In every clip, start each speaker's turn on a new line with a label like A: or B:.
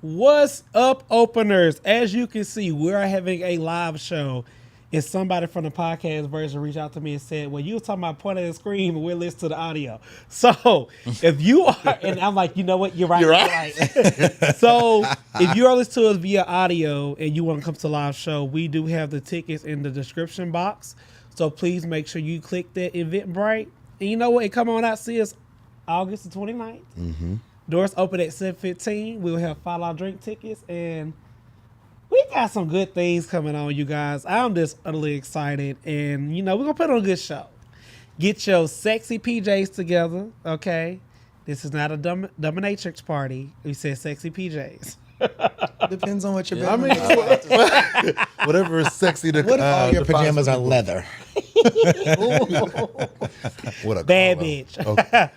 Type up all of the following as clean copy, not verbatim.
A: What's up, openers? As you can see, we're having a live show. And somebody from the podcast version reached out to me and said, well, you were talking about pointing at the screen and we're listening to the audio. So if you are, and I'm like, you know what? You're right. You're right. So if you are listening to us via audio and you want to come to the live show, we do have the tickets in the description box. So please make sure you click that Eventbrite. And you know what? And come on out, see us August the 29th. Mm-hmm. Doors open at 7:15. We'll have $5 drink tickets, and we got some good things coming on, you guys. I'm just utterly excited, and we're gonna put on a good show. Get your sexy PJs together, okay? This is not a dominatrix party. We said sexy PJs.
B: Depends on what you're
C: whatever is sexy to.
B: What if all your pajamas are leather?
C: What a
A: bad
C: collar.
A: bitch.
C: Okay.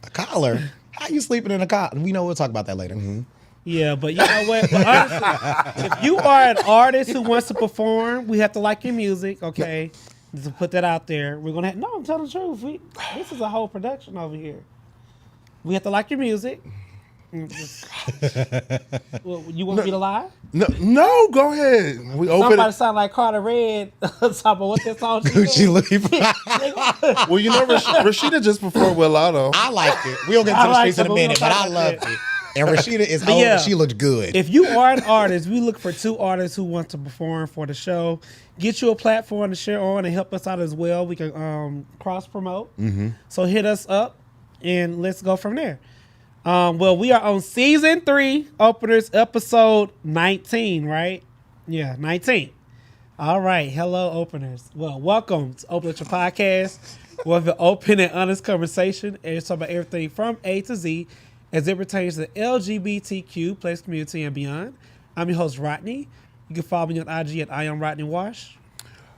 B: A collar? How you sleeping in a collar? We know we'll talk about that later.
C: Mm-hmm.
A: Yeah, but you know what? But honestly, if you are an artist who wants to perform, we have to like your music, okay? Just to put that out there. We're gonna no, I'm telling the truth. This is a whole production over here. We have to like your music. Well, you want me to lie?
C: No, go ahead. We open
A: Somebody
C: it.
A: sound like Carter Red. Talking about what that song
B: Gucci Louis.
C: Well, you know, Rashida just performed with Lotto.
B: I liked it. We'll get to the streets in a minute, but I loved it. And Rashida is old, but she looked good.
A: If you are an artist, we look for 2 artists who want to perform for the show. Get you a platform to share on and help us out as well. We can cross promote. Mm-hmm. So hit us up and let's go from there. Well, we are on season 3, openers, episode 19, right? Yeah, 19. All right. Hello, openers. Well, welcome to Open Your Podcast. We'll have an open and honest conversation and talk about everything from A to Z as it pertains to the LGBTQ plus community and beyond. I'm your host, Rodney. You can follow me on IG at I am Rodney Wash.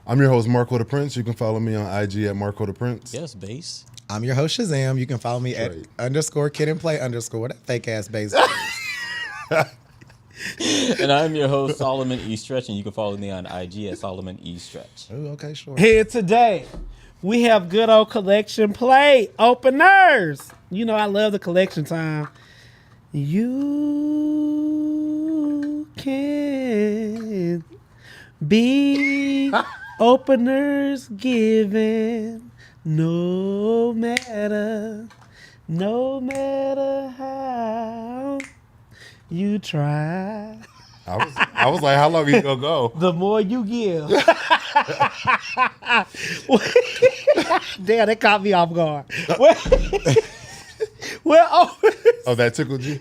C: I'm your host, Marco DePrence. You can follow me on IG at Marco DePrence.
D: Yes, base.
B: I'm your host, Shazam. You can follow me at _kid and play_ that fake ass base.
D: And I'm your host, Solomon E. Stretch, and you can follow me on IG at Solomon E. Stretch.
B: Oh, okay, sure.
A: Here today, we have good old collection play openers. You know I love the collection time. You can be openers given no matter how you try.
C: I was like, how long you gonna go?
A: The more you give. Damn, that caught me off guard. Well,
C: Oh, that tickled you?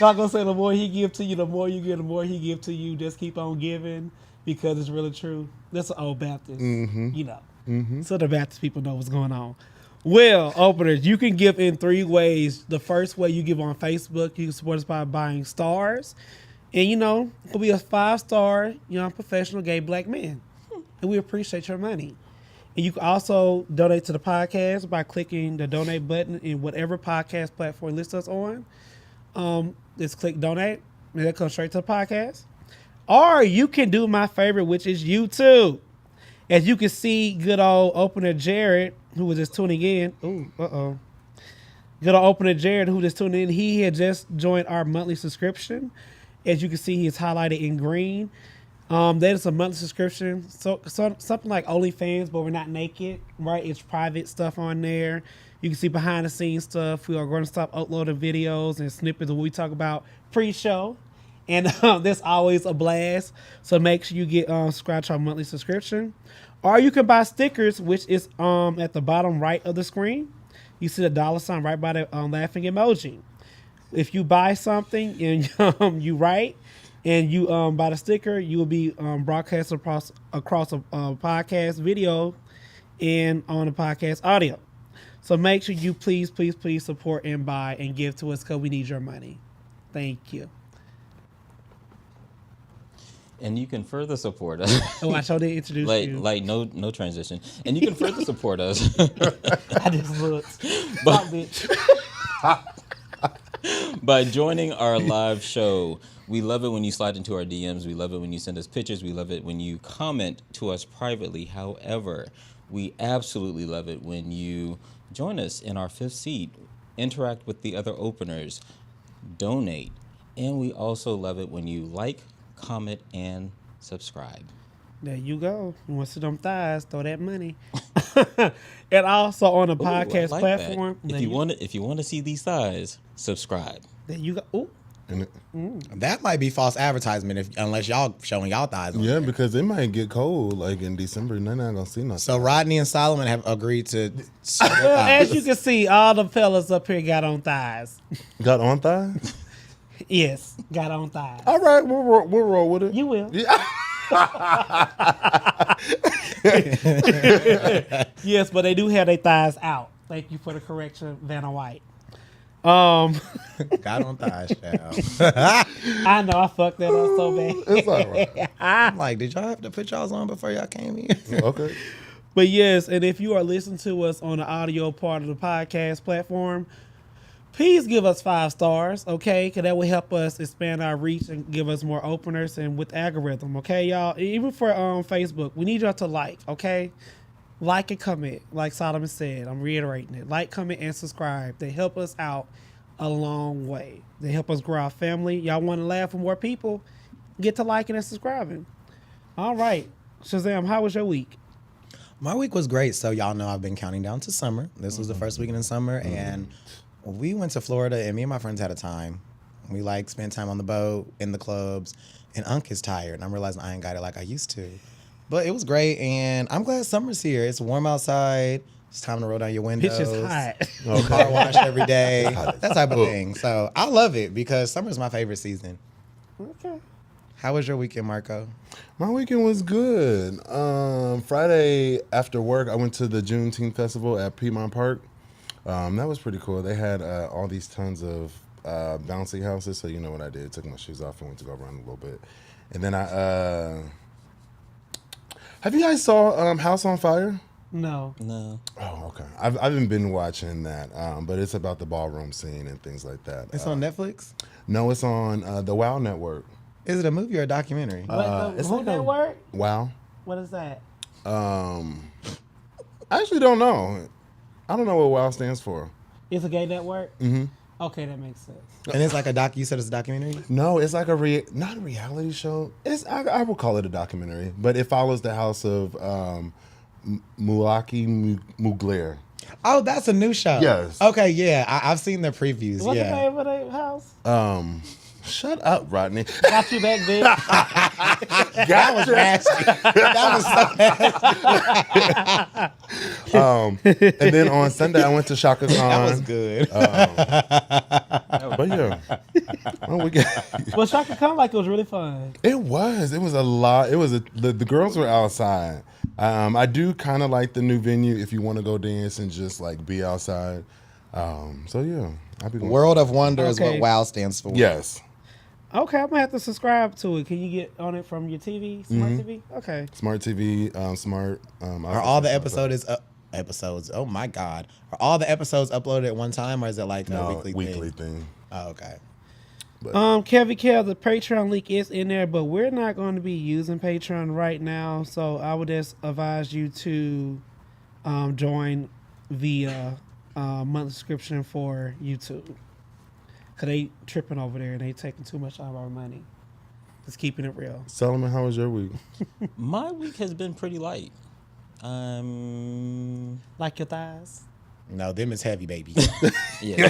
A: not gonna say the more he give to you, the more you give, the more he give to you. Just keep on giving because it's really true. That's an old Baptist, you know. Mm-hmm. So the Baptist people know what's going on. Well, openers, you can give in 3 ways. The first way you give on Facebook, you can support us by buying stars. And, it could be a 5-star, professional gay black man. And we appreciate your money. And you can also donate to the podcast by clicking the donate button in whatever podcast platform lists us on. Just click donate, and that comes straight to the podcast. Or you can do my favorite, which is YouTube. As you can see, good old opener Jared, who was just tuning in. Good old opener Jared, who just tuned in. He had just joined our monthly subscription. As you can see, he is highlighted in green. That is a monthly subscription. So something like OnlyFans, but we're not naked, right? It's private stuff on there. You can see behind the scenes stuff. We are going to stop uploading videos and snippets of what we talk about pre-show. And that's always a blast. So make sure you get subscribed to our monthly subscription. Or you can buy stickers, which is at the bottom right of the screen. You see the $sign right by the laughing emoji. If you buy something and you write and you buy the sticker, you will be broadcast across a podcast video and on the podcast audio. So make sure you please support and buy and give to us because we need your money. Thank you.
D: And you can further support us.
A: Oh, I showed to introduce you.
D: Like no transition. And you can further support us.
A: I just looked. Bitch.
D: By joining our live show. We love it when you slide into our DMs. We love it when you send us pictures. We love it when you comment to us privately. However, we absolutely love it when you join us in our 5th seat, interact with the other openers, donate, And we also love it when you like, comment, and subscribe.
A: There you go. You want to see them thighs? Throw that money. And also on the podcast platform.
D: If you want to see these thighs, subscribe.
A: There you go. Ooh.
B: That might be false advertisement unless y'all showing y'all thighs.
C: Yeah, because it might get cold like in December and they're not gonna see nothing.
B: So Rodney and Solomon have agreed to.
A: Well, as you can see, all the fellas up here got on thighs.
C: Got on thighs?
A: Yes, got on thighs.
C: All right, we'll roll with it.
A: You will.
C: Yeah.
A: Yes, but they do have their thighs out. Thank you for the correction, Vanna White. Got
B: on thighs, child.
A: I know I fucked that up so bad.
C: It's all right.
B: I'm like, did y'all have to put y'all's on before y'all came here?
C: Okay.
A: But yes, and if you are listening to us on the audio part of the podcast platform, please give us 5 stars, okay? Because that will help us expand our reach and give us more openers and with algorithm, okay, y'all? Even for Facebook, we need y'all to like, okay? Like and comment, like Solomon said. I'm reiterating it. Like, comment, and subscribe. They help us out a long way. They help us grow our family. Y'all want to laugh with more people? Get to liking and subscribing. All right. Shazam, how was your week?
B: My week was great. So y'all know I've been counting down to summer. This was the first weekend in summer, and we went to Florida, and me and my friends had a time. We spent time on the boat, in the clubs, and Unc is tired, and I'm realizing I ain't got it like I used to. But it was great, and I'm glad summer's here. It's warm outside. It's time to roll down your windows.
A: It's just hot.
B: Car wash every day. That type of thing. So I love it because summer's my favorite season.
A: Okay.
B: How was your weekend, Marco?
C: My weekend was good. Friday after work, I went to the Juneteenth festival at Piedmont Park. That was pretty cool. They had all these tons of bouncy houses. So you know what I did? Took my shoes off and went to go run a little bit. And then have you guys saw House on Fire?
A: No.
C: Oh, okay. I haven't been watching that, but it's about the ballroom scene and things like that.
B: It's on Netflix?
C: No, it's on the WOW Network.
B: Is it a movie or a documentary?
C: It's
A: Who
C: like
A: network?
C: WOW.
A: What is that?
C: I actually don't know. I don't know what WOW stands for.
A: It's a gay network? Mm-hmm. Okay, that makes sense.
B: And it's like a you said it's a documentary?
C: No, it's like not a reality show. I will call it a documentary, but it follows the house of Mulaki Mugler.
B: Oh, that's a new show.
C: Yes.
B: Okay, yeah. I've seen the previews.
A: What's
B: yeah.
A: the name of the house?
C: Shut up, Rodney.
A: Got you back there.
B: That was nasty. That was so nasty.
C: And then on Sunday, I went to Shaka Khan.
B: That was good.
C: But yeah.
A: Well, Shaka Khan, like, it was really fun.
C: It was a lot. The girls were outside. I do kind of like the new venue if you want to go dance and just like be outside. So yeah.
B: World of Wonder is what WOW stands for.
C: Yes.
A: Okay, I'm going to have to subscribe to it. Can you get on it from your TV? Smart TV? Okay.
C: Smart TV, smart.
B: Are all the episodes? Oh my God! Are all the episodes uploaded at one time, or is it like a weekly
C: thing?
B: Oh, okay.
C: But,
A: Kevin Kell, the Patreon link is in there, but we're not going to be using Patreon right now, so I would just advise you to join via monthly subscription for YouTube. Because they tripping over there and they taking too much out of our money. Just keeping it real.
C: Solomon, how was your week?
D: My week has been pretty light.
A: Like your thighs?
B: No, them is heavy, baby.
D: Yeah.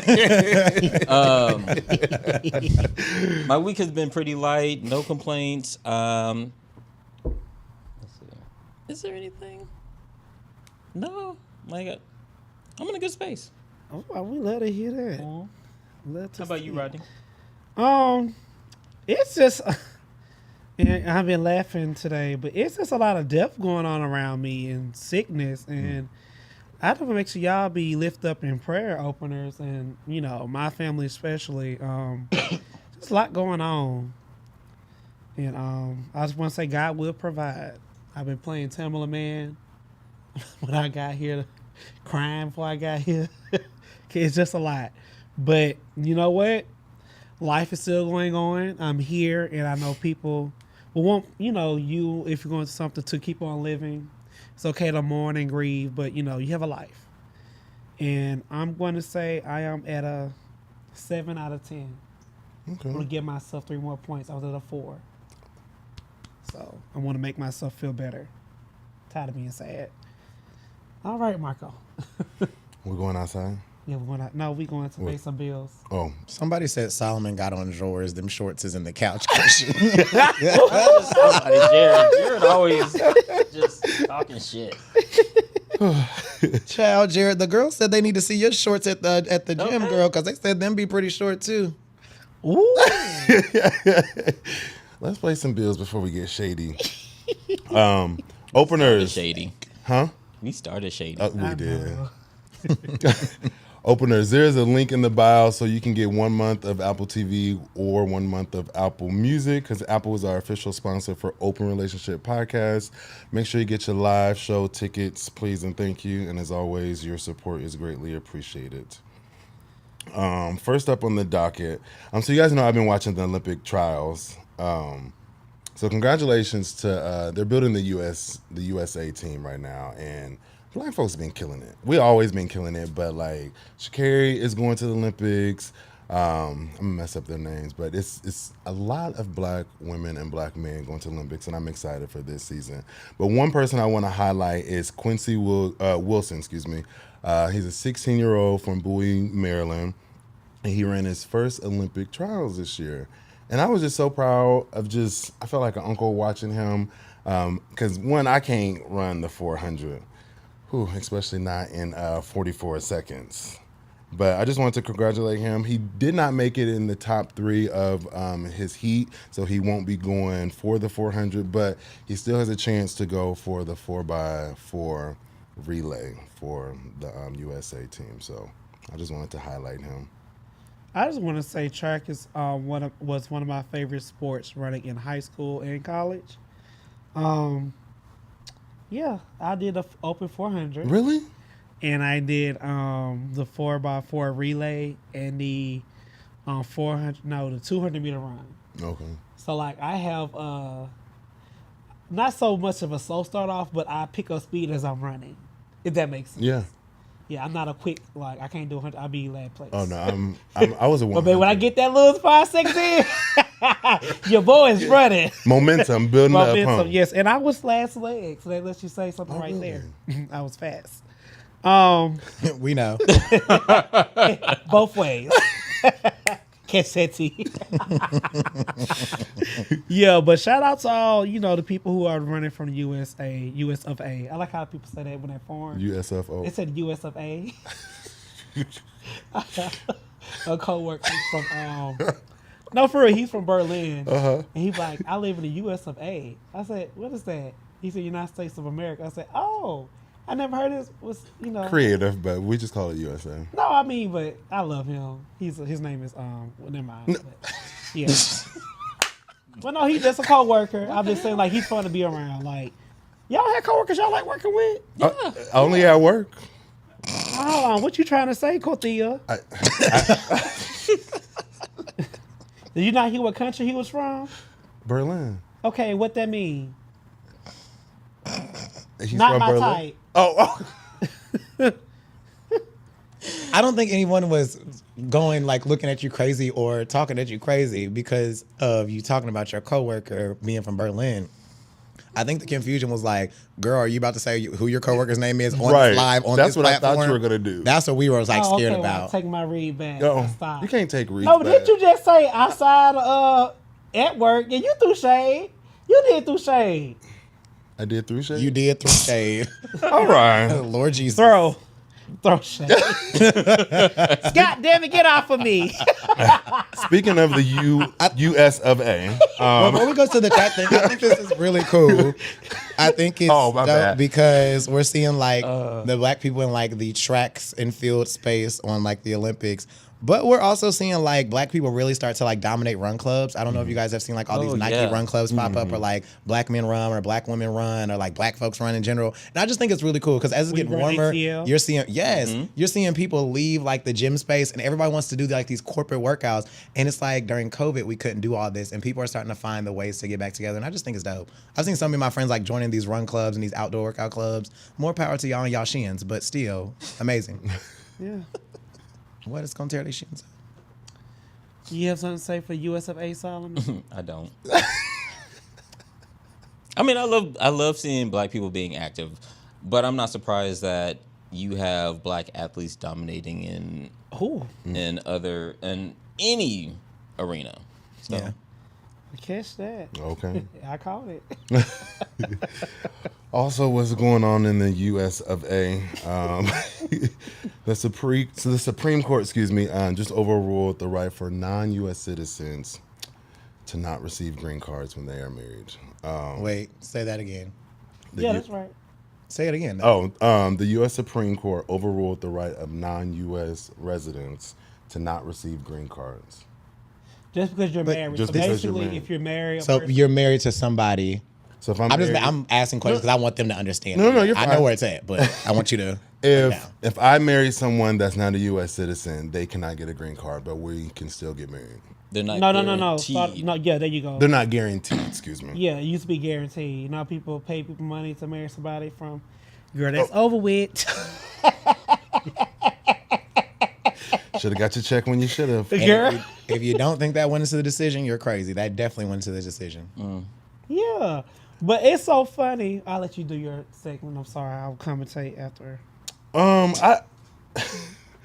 D: My week has been pretty light. No complaints. Let's see. Is there anything? No. I'm in a good space.
A: Oh, we love to hear that.
D: How about you, Rodney?
A: It's just, and I've been laughing today, but it's just a lot of death going on around me and sickness, and I just want to make sure y'all be lift up in prayer openers, and my family especially. There's a lot going on, and I just want to say God will provide. I've been playing Tamala Man when I got here, crying before I got here. It's just a lot. But you know what? Life is still going on. I'm here, and I know people will want, if you're going to something to keep on living, it's okay to mourn and grieve, but, you have a life. And I'm going to say I am at a 7 out of 10. I'm gonna give myself 3 more points. I was at a 4. So I want to make myself feel better. Tired of being sad. All right, Marco.
C: We're going outside?
A: Yeah, we going to pay some bills.
C: Oh.
B: Somebody said Solomon got on drawers. Them shorts is in the couch cushion.
D: Jared always just talking shit.
B: Child, Jared, the girl said they need to see your shorts at the gym, girl, because they said them be pretty short too.
A: Ooh.
C: Let's play some bills before we get shady. Openers.
D: Shady.
C: Huh?
D: We started shady.
C: We did. Openers, there's a link in the bio so you can get 1 month of Apple TV or 1 month of Apple Music, because Apple is our official sponsor for Open Relationship Podcast. Make sure you get your live show tickets, please and thank you. And as always, your support is greatly appreciated. First up on the docket, so you guys know I've been watching the Olympic trials. So congratulations to they're building the USA team right now, and Black folks been killing it. We always been killing it, but like Sha'Carri is going to the Olympics. I'm gonna mess up their names, but it's a lot of Black women and Black men going to the Olympics, and I'm excited for this season. But one person I want to highlight is Quincy Wilson. Excuse me. He's a 16-year-old from Bowie, Maryland, and he ran his first Olympic trials this year. And I was just so proud of I felt like an uncle watching him, because one, I can't run the 400. Especially not in 44 seconds. But I just wanted to congratulate him. He did not make it in the top 3 of his heat, so he won't be going for the 400, but he still has a chance to go for the 4x4 relay for the USA team. So I just wanted to highlight him.
A: I just want to say track is was one of my favorite sports running in high school and college. Yeah, I did the open 400.
C: Really?
A: And I did the 4x4 relay and the 200 meter run.
C: Okay.
A: So like I have not so much of a slow start off, but I pick up speed as I'm running. If that makes sense.
C: Yeah.
A: Yeah, I'm not a quick, like I can't do 100. I'll be last place.
C: Oh no, I was a 100.
A: But baby, when I get that little 5 seconds in, your boy is running.
C: Momentum building up. Momentum,
A: yes. And I was last leg, so that lets you say something right there. I was fast.
B: We know.
A: Both ways. Catch that tea. Yeah, but shout out to all, the people who are running from the US of A. I like how people say that when they're foreign.
C: USFO.
A: It said US of A. A co-worker from no, for real, he's from Berlin. And he's like, I live in the US of A. I said, what is that? He said, United States of America. I said, oh, I never heard this was,
C: creative, but we just call it USA.
A: No, I mean, but I love him. His name is never mind. No. But, yeah. Well, no, he's just a co-worker. I'm just saying, like, he's fun to be around. Like, y'all have co-workers y'all like working with?
C: Yeah. Only at work.
A: Hold on, what you trying to say, Cortia? Did you not hear what country he was from?
C: Berlin.
A: Okay, what that mean?
C: He's
A: not
C: from
A: my
C: Berlin?
A: type.
C: Oh.
B: I don't think anyone was going like looking at you crazy or talking at you crazy because of you talking about your coworker being from Berlin. I think the confusion was like, girl, are you about to say who your coworker's name is on live on
C: That's
B: this
C: what
B: platform?
C: I thought you were gonna do.
B: That's what we were like scared
A: okay,
B: about.
A: Well, take my read back.
C: No,
A: Stop.
C: you can't take reads
A: No, but
C: back.
A: didn't you just say outside at work? Yeah, you threw shade. You did through shade.
C: I did through shade?
B: You did through shade.
C: All right.
B: Lord Jesus.
A: Throw shade. God damn it, get off of me.
C: Speaking of the US of A.
B: Before we go to the chat thing, I think this is really cool. I think it's
C: my
B: dope
C: bad.
B: because we're seeing like the Black people in like the tracks and field space on like the Olympics. But we're also seeing like Black people really start to like dominate run clubs. I don't know if you guys have seen like all these Nike run clubs pop up, or like Black men run, or Black women run, or like Black folks run in general. And I just think it's really cool because as it's getting warmer, you're seeing you're seeing people leave like the gym space, and everybody wants to do like these corporate workouts. And it's like during COVID we couldn't do all this, and people are starting to find the ways to get back together. And I just think it's dope. I've seen some of my friends like joining these run clubs and these outdoor workout clubs. More power to y'all and y'all shins, but still amazing.
A: Yeah.
B: What is gonna tear these shins up?
A: You have something to say for US of A, Solomon?
D: I don't. I mean, I love seeing black people being active, but I'm not surprised that you have black athletes dominating in any arena. So.
B: Yeah.
A: Catch that.
C: Okay.
A: I caught it.
C: Also, what's going on in the U.S. of A? The Supreme Court, just overruled the right for non-U.S. citizens to not receive green cards when they are married.
B: Wait, say that again.
A: That's right.
B: Say it again.
C: The U.S. Supreme Court overruled the right of non-U.S. residents to not receive green cards.
A: Just because you're married.
C: Just
A: so
C: because you're
A: basically,
C: married.
A: if you're married,
B: So you're married to somebody.
C: So if I'm
B: asking questions because I want them to understand.
C: No, you're
B: I
C: fine.
B: know where it's at, but I want you to.
C: If I marry someone that's not a U.S. citizen, they cannot get a green card, but we can still get married.
D: They're not
A: No.
D: guaranteed.
A: No, yeah, there you go.
C: They're not guaranteed. Excuse me.
A: Yeah, it used to be guaranteed. You know, people pay people money to marry somebody from. Girl, that's over with.
C: Should have got your check when you should have.
A: Girl.
B: If you don't think that went into the decision, you're crazy. That definitely went into the decision.
A: Yeah, but it's so funny. I'll let you do your segment. I'm sorry. I'll commentate after.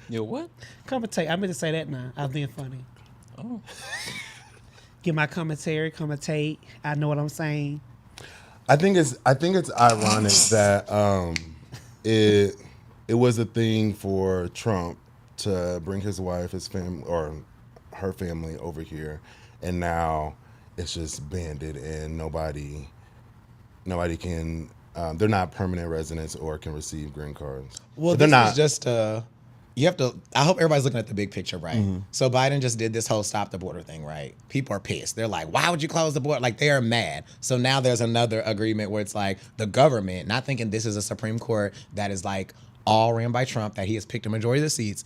D: Yo, what?
A: Commentate. I meant to say that now. I was being funny.
D: Oh.
A: Give my commentary. Commentate. I know what I'm saying.
C: I think it's ironic that it was a thing for Trump to bring his wife, his family, or her family over here, and now it's just banded and nobody can. They're not permanent residents or can receive green cards.
B: Well,
C: they're not.
B: Is just you have to. I hope everybody's looking at the big picture, right?
C: Mm-hmm.
B: So Biden just did this whole stop the border thing, right? People are pissed. They're like, "Why would you close the border?" Like they are mad. So now there's another agreement where it's like the government, not thinking this is a Supreme Court that is like all ran by Trump, that he has picked a majority of the seats.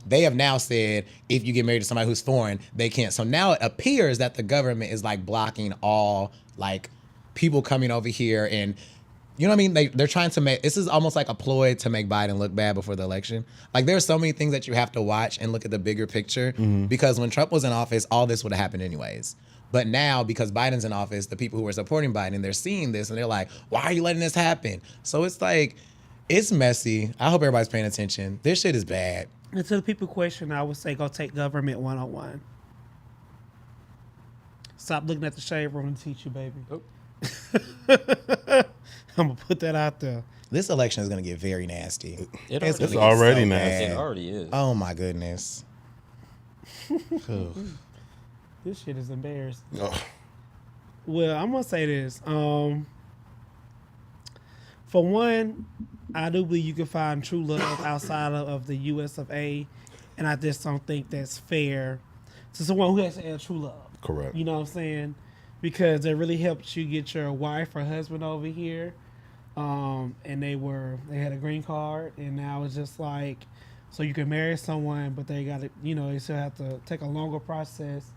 B: They have now said if you get married to somebody who's foreign, they can't. So now it appears that the government is like blocking all like people coming over here and. You know what I mean? They're trying to make, this is almost like a ploy to make Biden look bad before the election. Like there's so many things that you have to watch and look at the bigger picture because when Trump was in office, all this would have happened anyways. But now because Biden's in office, the people who are supporting Biden, they're seeing this and they're like, why are you letting this happen? So it's like, it's messy. I hope everybody's paying attention. This shit is bad.
A: And to the people question, I would say go take government 101. Stop looking at the shade room and teach you, baby.
D: Oh.
A: I'm going to put that out there.
B: This election is going to get very nasty.
D: It's
B: gonna get
C: already
B: so
C: nasty.
B: bad.
D: It already is.
B: Oh my goodness.
A: This shit is embarrassing.
C: Oh.
A: Well, I'm going to say this. For one, I do believe you can find true love outside of the US of A, and I just don't think that's fair to someone who has to have true love.
C: Correct.
A: You know what I'm saying? Because it really helped you get your wife or husband over here, and they had a green card, and now it's just like, so you can marry someone, but they got to, they still have to take a longer process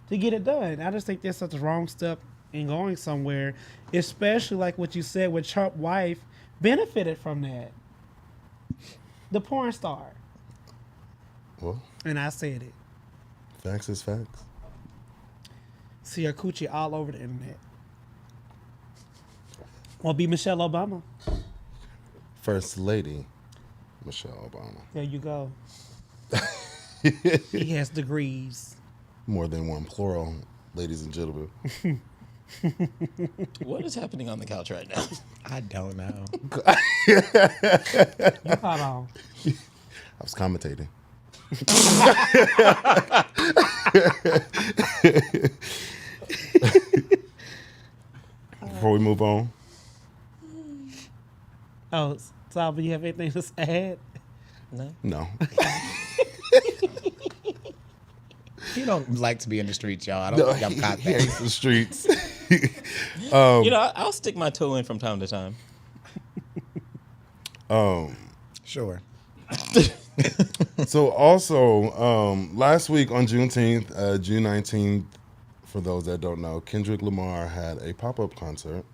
A: to get it done. I just think that's such a wrong step in going somewhere, especially like what you said with Trump's wife benefited from that. The porn star.
C: Well,
A: And I said it.
C: facts is facts.
A: See her coochie all over the internet. Or be Michelle Obama.
C: First Lady Michelle Obama.
A: There you go. He has degrees.
C: More than one, plural, ladies and gentlemen.
D: What is happening on the couch right now?
B: I don't know.
A: You caught on.
C: I was commentating. Before we move on,
A: Oh, Salva, you have anything to add?
C: no.
B: You don't like to be in the streets, y'all. I
C: No,
B: don't think I've caught
C: he
B: that.
C: hates the streets.
D: I'll stick my toe in from time to time.
B: Sure.
C: So also, last week on Juneteenth, June 19th, for those that don't know, Kendrick Lamar had a pop-up concert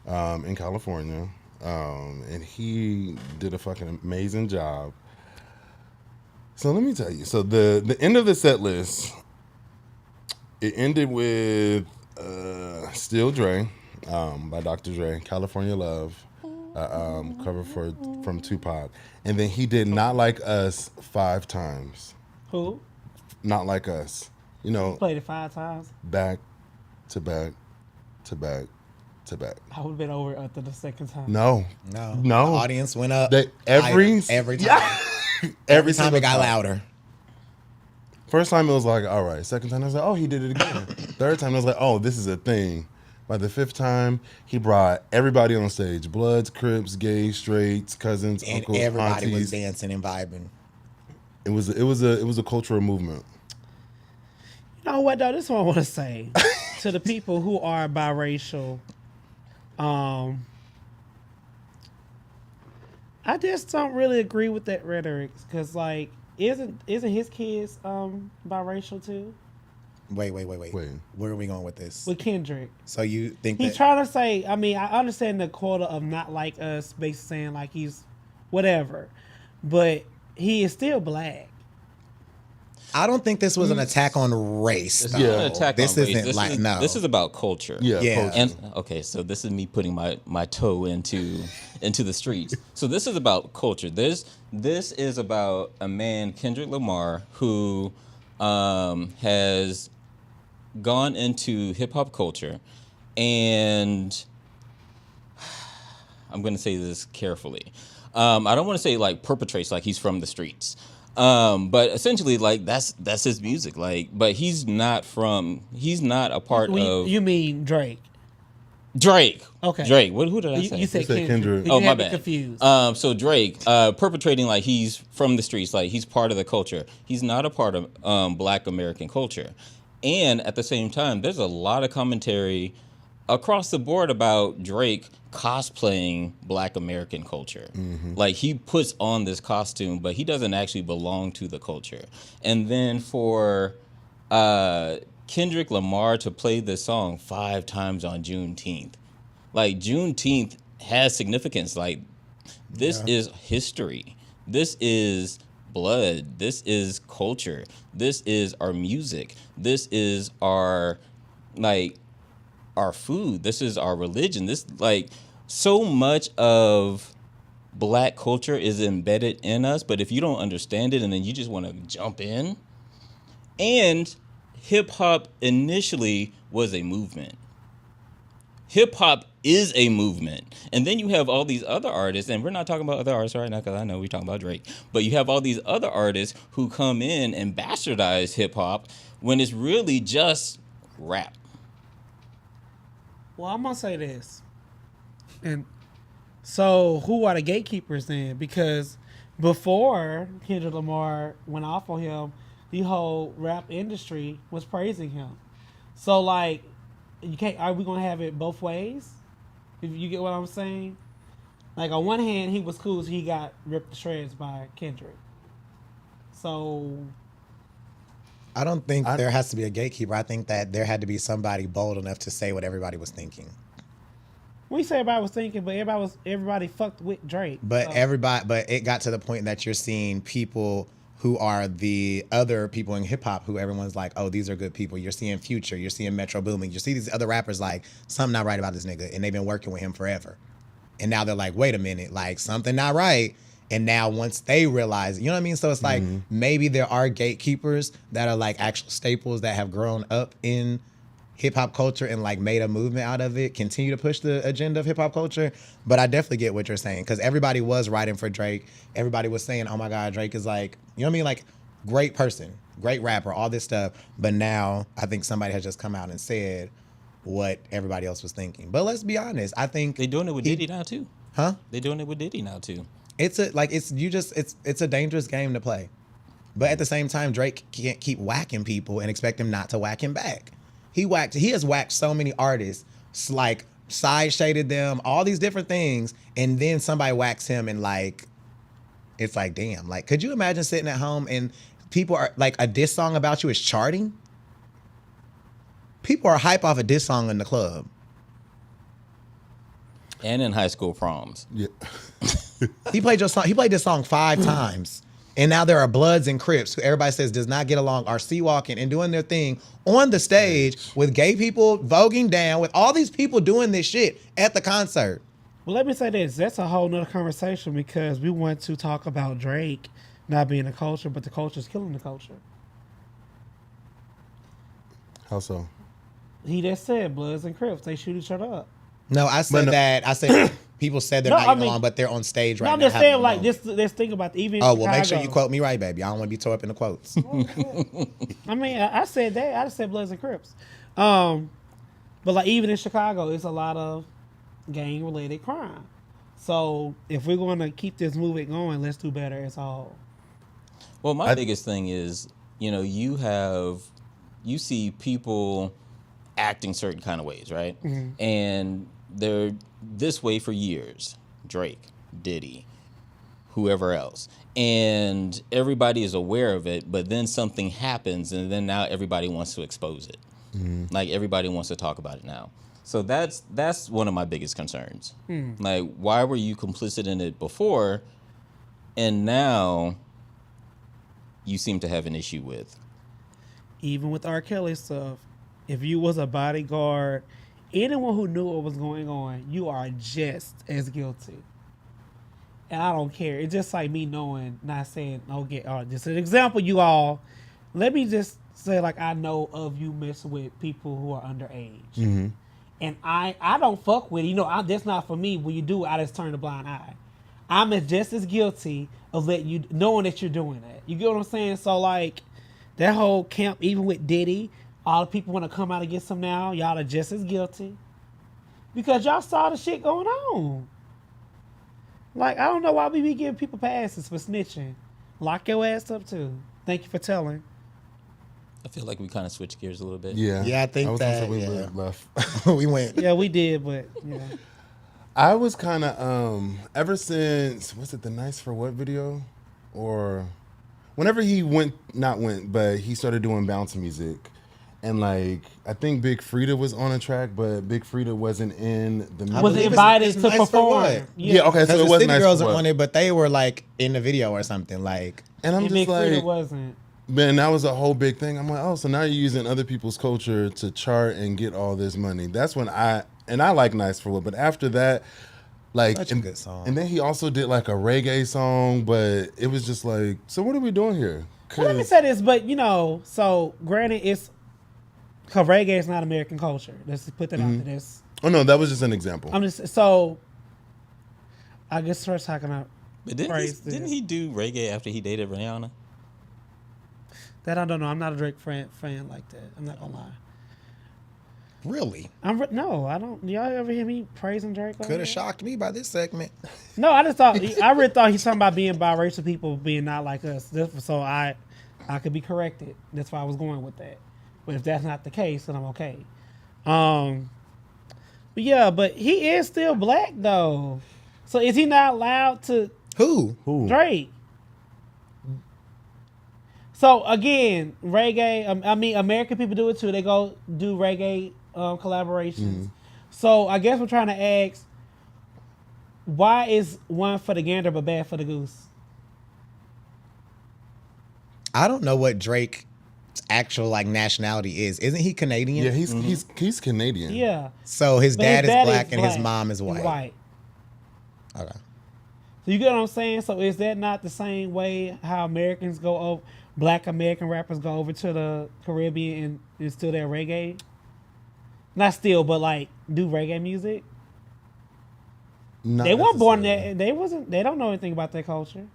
C: in California, and he did a fucking amazing job. So let me tell you. So the end of the set list, It ended with Still Dre by Dr. Dre, California Love, cover from Tupac. And then he did Not Like Us 5 times.
A: Who?
C: Not Like Us. You know,
A: Played it 5 times.
C: back to back to back to back.
A: I would have been over after the second time.
C: No.
B: The audience went up.
C: Every
B: time.
C: Yeah.
B: Every time it got louder.
C: First time it was like, all right. Second time I was like, oh, he did it again. Third time I was like, oh, this is a thing. By the 5th time, he brought everybody on stage: Bloods, Crips, gays, straights, cousins,
B: And
C: uncles,
B: everybody
C: aunties.
B: was dancing and vibing.
C: It was a cultural movement.
A: You know what though? This is what I want to say to the people who are biracial. I just don't really agree with that rhetoric because, like, isn't his kids biracial too?
B: Wait. Where are we going with this?
A: With Kendrick,
B: So you think
A: he's
B: that
A: trying to say. I mean, I understand the quota of Not Like Us, basically saying like he's whatever, but he is still black.
B: I don't think this was an attack on race.
D: This
B: though.
D: isn't an attack
B: This
D: on race.
B: isn't no.
D: This is about culture.
C: Yeah.
B: Yeah.
C: Culture.
D: And okay, so this is me putting my toe into the streets. So this is about culture. This is about a man, Kendrick Lamar, who has gone into hip hop culture, and I'm going to say this carefully. I don't want to say like perpetrates like he's from the streets. But essentially, like that's his music. Like, but he's not a part of.
A: You mean Drake?
D: Drake.
A: Okay.
D: Drake. Who did I say?
A: You said
C: said Kendrick.
A: Kendrick.
D: Oh,
A: You
D: my
A: had me
D: bad.
A: Confused.
D: So Drake, perpetrating like he's from the streets, like he's part of the culture. He's not a part of Black American culture. And at the same time, there's a lot of commentary across the board about Drake cosplaying Black American culture. Mm-hmm. Like he puts on this costume, but he doesn't actually belong to the culture. And then for Kendrick Lamar to play this song 5 times on Juneteenth, like Juneteenth has significance. Like this is history. This is blood. This is culture. This is our music. This is our our food. This is our religion. This like so much of Black culture is embedded in us, but if you don't understand it and then you just want to jump in, and hip hop initially was a movement. Hip hop is a movement. And then you have all these other artists, and we're not talking about other artists right now because I know we're talking about Drake, but you have all these other artists who come in and bastardize hip hop when it's really just rap.
A: Well, I'm gonna say this, and so who are the gatekeepers then? Because before Kendrick Lamar went off on him, the whole rap industry was praising him. So like, you can't. Are we gonna have it both ways? If you get what I'm saying. Like on one hand, he was cool, so he got ripped to shreds by Kendrick. So
B: I don't think there has to be a gatekeeper. I think that there had to be somebody bold enough to say what everybody was thinking.
A: we say everybody was thinking, but everybody fucked with Drake.
B: But it got to the point that you're seeing people who are the other people in hip hop who everyone's like, oh, these are good people. You're seeing Future, you're seeing Metro Boomin, you see these other rappers like, something not right about this nigga, and they've been working with him forever. And now they're like, wait a minute, like something not right. And now once they realize, you know what I mean? So it's like maybe there are gatekeepers that are like actual staples that have grown up in hip hop culture and like made a movement out of it, continue to push the agenda of hip hop culture. But I definitely get what you're saying, because everybody was writing for Drake. Everybody was saying, oh my God, Drake is like, you know what I mean? Like great person, great rapper, all this stuff. But now I think somebody has just come out and said what everybody else was thinking. But let's be honest, I think
D: They're doing it with Diddy now too.
B: Huh?
D: They're doing it with Diddy now too.
B: It's a dangerous game to play. But at the same time, Drake can't keep whacking people and expect him not to whack him back. He has whacked so many artists, like side shaded them, all these different things, and then somebody whacks him and like, it's like, damn. Like, could you imagine sitting at home and people are like, a diss song about you is charting? People are hype off a diss song in the club.
D: And in high school proms.
C: Yeah.
B: He played your song. He played this song 5 times, And now there are Bloods and Crips, who everybody says does not get along, are sea-walking and doing their thing on the stage with gay people voguing down, with all these people doing this shit at the concert.
A: Well, let me say this. That's a whole nother conversation because we want to talk about Drake not being a culture, but the culture is killing the culture.
C: How so?
A: He just said Bloods and Crips, they shoot each other up.
B: No, I said that. I said people said they're not getting along, but they're on stage right now.
A: I'm just saying, like, this thing about even.
B: Oh, well, make sure you quote me right, baby. I don't want to be tore up in the quotes.
A: I mean, I said that. I just said Bloods and Crips. But like even in Chicago, it's a lot of gang-related crime. So if we're going to keep this movement going, let's do better as a whole.
D: Well, my biggest thing is, you see people acting certain kind of ways, right? Mm-hmm. And they're this way for years. Drake, Diddy, whoever else. And everybody is aware of it, but then something happens, and then now everybody wants to expose it. Mm-hmm. Like, everybody wants to talk about it now. So that's one of my biggest concerns. Like, why were you complicit in it before, and now you seem to have an issue with?
A: Even with R. Kelly stuff, if you was a bodyguard, anyone who knew what was going on, you are just as guilty. And I don't care. It's just like me knowing, not saying, just an example, you all. Let me just say, like, I know of you messing with people who are underage. Mm-hmm. And I don't fuck with it. That's not for me. When you do it, I just turn a blind eye. I'm just as guilty of knowing that you're doing that. You get what I'm saying? So, like, that whole camp, even with Diddy, all the people want to come out against him now. Y'all are just as guilty. Because y'all saw the shit going on. Like, I don't know why we be giving people passes for snitching. Lock your ass up, too. Thank you for telling.
D: I feel like we kind of switched gears a little bit.
C: Yeah.
B: Yeah, I think that,
C: we left.
B: We went.
A: Yeah, we did, but, yeah.
C: I was kind of, ever since, was it the Nice for What video? Or whenever he but he started doing bounce music. And, like, I think Big Frida was on a track, but Big Frida wasn't in the music.
A: Was invited to perform.
C: Yeah, okay, so it wasn't Nice
B: Girls
C: for What.
B: on it, but they were, like, in the video or something, like.
C: And I'm just
A: Big
C: like,
A: Frida wasn't.
C: Man, that was a whole big thing. I'm like, oh, so now you're using other people's culture to chart and get all this money. That's when I like Nice for What, but after that, like,
B: such a good song.
C: And then he also did like a reggae song, but it was just like, so what are we doing here?
A: Well, let me say this, but so granted, it's because reggae is not American culture. Let's put that out to this.
C: Oh no, that was just an example.
A: I'm just so. I guess first, how can I?
D: But didn't he do reggae after he dated Rihanna?
A: That I don't know. I'm not a Drake fan like that. I'm not gonna lie.
B: Really?
A: No, I don't. Y'all ever hear me praising Drake?
B: Could have shocked me by this segment.
A: No, I just thought I really thought he's talking about being biracial people being not like us. So I could be corrected. That's why I was going with that. But if that's not the case, then I'm okay. But yeah, but he is still black though. So is he not allowed to?
B: Who?
A: Drake. So again, reggae. American people do it too. They go do reggae collaborations. Mm-hmm. So I guess we're trying to ask, why is one for the gander but bad for the goose?
B: I don't know what Drake's actual nationality is. Isn't he Canadian?
C: Yeah, he's Canadian.
A: Yeah.
B: So his dad is black and his mom is white.
A: White.
B: Okay.
A: So you get what I'm saying? So is that not the same way how Americans go over? Black American rappers go over to the Caribbean and still their reggae? Not still, but do reggae music? They weren't born there. They don't know anything about that culture.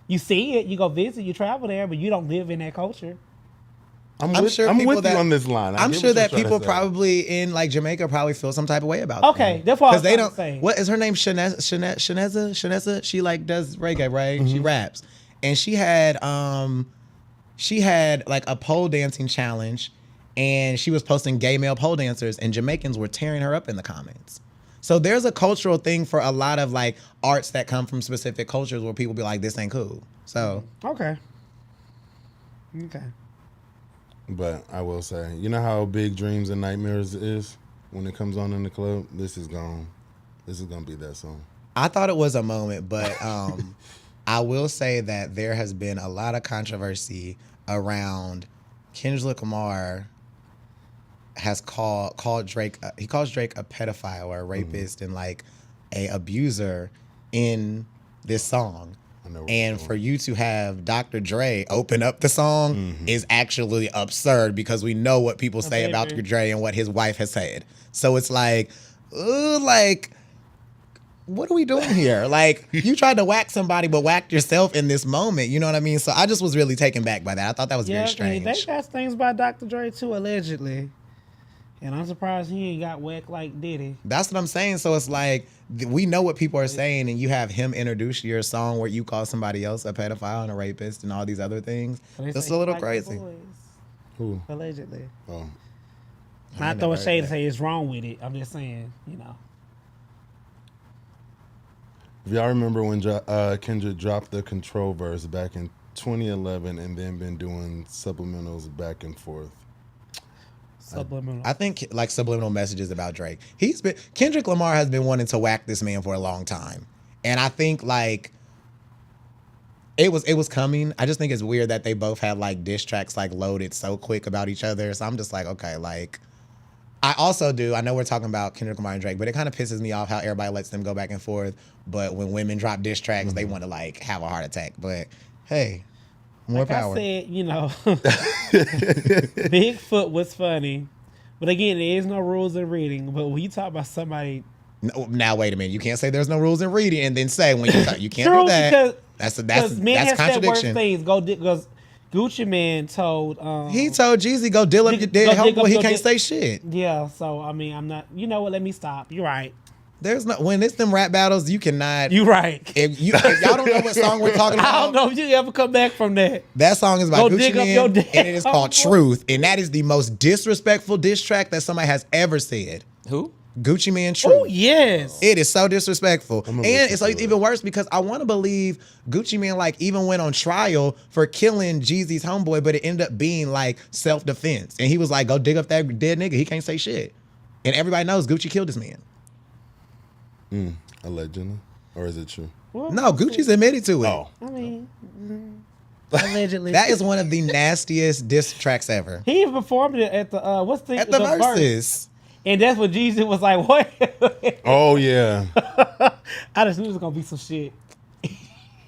A: You see it, you go visit, you travel there, but you don't live in that culture.
C: I'm sure I'm with you on this line.
B: I'm sure that people probably in Jamaica probably feel some type of way about it.
A: Okay, that's what I was
B: they don't.
A: Say.
B: What is her name? Shaneza. She does reggae, right? Mm-hmm. She raps, and she had a pole dancing challenge, and she was posting gay male pole dancers, and Jamaicans were tearing her up in the comments. So there's a cultural thing for a lot of arts that come from specific cultures where people be like, this ain't cool. So
A: okay.
C: But I will say, you know how Big Dreams and Nightmares is when it comes on in the club? This is gonna be that song.
B: I thought it was a moment, but I will say that there has been a lot of controversy around Kendrick Lamar has called Drake. He calls Drake a pedophile or a rapist and like a abuser in this song. And for you to have Dr. Dre open up the song is actually absurd because we know what people say about Dr. Dre and what his wife has said. So it's like, what are we doing here? Like, you tried to whack somebody, but whacked yourself in this moment. You know what I mean? So I just was really taken back by that. I thought that was very strange.
A: They got things by Dr. Dre too, allegedly. And I'm surprised he ain't got whacked like Diddy.
B: That's what I'm saying. So it's like, we know what people are saying, and you have him introduce your song where you call somebody else a pedophile and a rapist and all these other things. That's a little crazy.
C: Who?
A: Allegedly.
C: Oh.
A: Not throwing shade to say it's wrong with it. I'm just saying, you know.
C: If y'all remember when Kendrick dropped the Control verse back in 2011 and then been doing subliminals back and forth.
A: Subliminal.
B: I think like subliminal messages about Drake. Kendrick Lamar has been wanting to whack this man for a long time. And I think like it was coming. I just think it's weird that they both had like diss tracks like loaded so quick about each other. So I'm just like, okay, like I know we're talking about Kendrick Lamar and Drake, but it kind of pisses me off how everybody lets them go back and forth. But when women drop diss tracks, they want to like have a heart attack. But hey, more power.
A: I said, you know, Bigfoot was funny. But again, there is no rules in reading. But when you talk about somebody...
B: Now, wait a minute. You can't say there's no rules in reading and then say when you can't do that. That's contradiction.
A: Things. Because Gucci Man told...
B: he told Jeezy, go deal up your dead homeboy. He can't say shit.
A: Yeah, so, I mean, I'm not... You know what? Let me stop. You're right.
B: There's no when it's them rap battles, you cannot.
A: You right.
B: If y'all don't know what song we're talking about,
A: I don't know if you ever come back from that.
B: That song is by Gucci Mane, and it is called Truth, and that is the most disrespectful diss track that somebody has ever said.
D: Who?
B: Gucci Mane, Truth.
A: Oh yes,
B: it is so disrespectful, and it's like even worse because I want to believe Gucci Mane like even went on trial for killing Jeezy's homeboy, but it ended up being like self-defense, and he was like, "Go dig up that dead nigga. He can't say shit," and everybody knows Gucci killed this man.
C: Allegedly, or is it true?
A: Well,
B: no, Gucci's admitted to it.
C: Oh,
A: I mean, allegedly.
B: That is one of the nastiest diss tracks ever.
A: He even performed it at the the
B: Versus.
A: And that's what Jeezy was like, what?
C: Oh yeah.
A: I just knew it was gonna be some shit.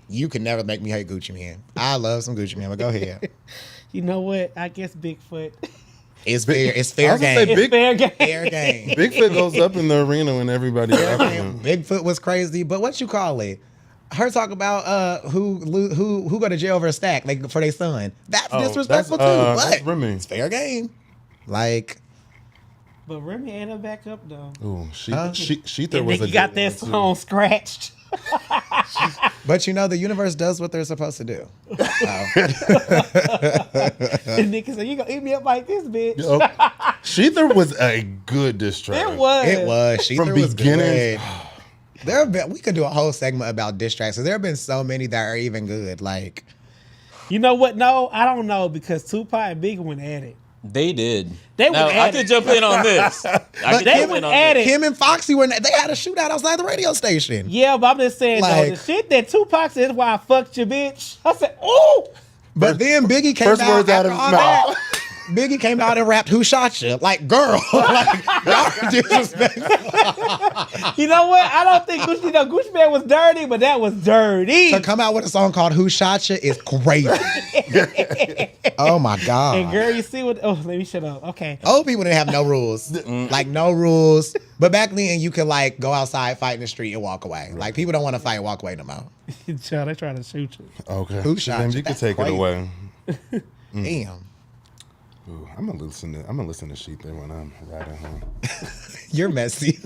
B: You can never make me hate Gucci Mane. I love some Gucci Mane, but go ahead.
A: You know what? I guess Bigfoot.
B: It's fair. It's fair game.
A: It's fair game.
B: Fair game.
C: Bigfoot goes up in the arena when everybody.
B: Bigfoot was crazy, but what you call it? Her talk about who go to jail over a stack like for their son. That's disrespectful too. But
C: Remy.
B: It's fair game. Like.
A: But Remy ain't a backup though.
C: Ooh, she was a.
A: He got that song scratched.
B: But you know the universe does what they're supposed to do.
A: The nigga said, "You gonna eat me up like this, bitch?"
C: Sheether was a good diss track.
A: It was.
B: Sheether was good. We could do a whole segment about diss tracks. There have been so many that are even good. Like,
A: you know what? No, I don't know because Tupac and Biggie went at it.
D: They did.
A: I
D: could jump in on this.
B: Him and Foxy they had a shootout outside the radio station.
A: Yeah, but I'm just saying though, the shit that Tupac said is why I fucked your bitch. I said, ooh.
B: But then Biggie came out after all that. Biggie came out and rapped "Who Shot You?" Like, girl, like y'all are disrespectful.
A: You know what? I don't think Gucci Mane was dirty, but that was dirty.
B: To come out with a song called "Who Shot You" is crazy. Oh my god!
A: And girl, you see what? Oh, let me shut up. Okay.
B: Old people didn't have no rules, like no rules. But back then, you could like go outside, fight in the street, and walk away. Like people don't want to fight and walk away no more.
A: Child, they trying to shoot you.
C: Okay.
B: Who shot you?
C: You can take it away.
B: Damn.
C: Ooh, I'm gonna listen to Sheet there when I'm riding home.
B: You're messy.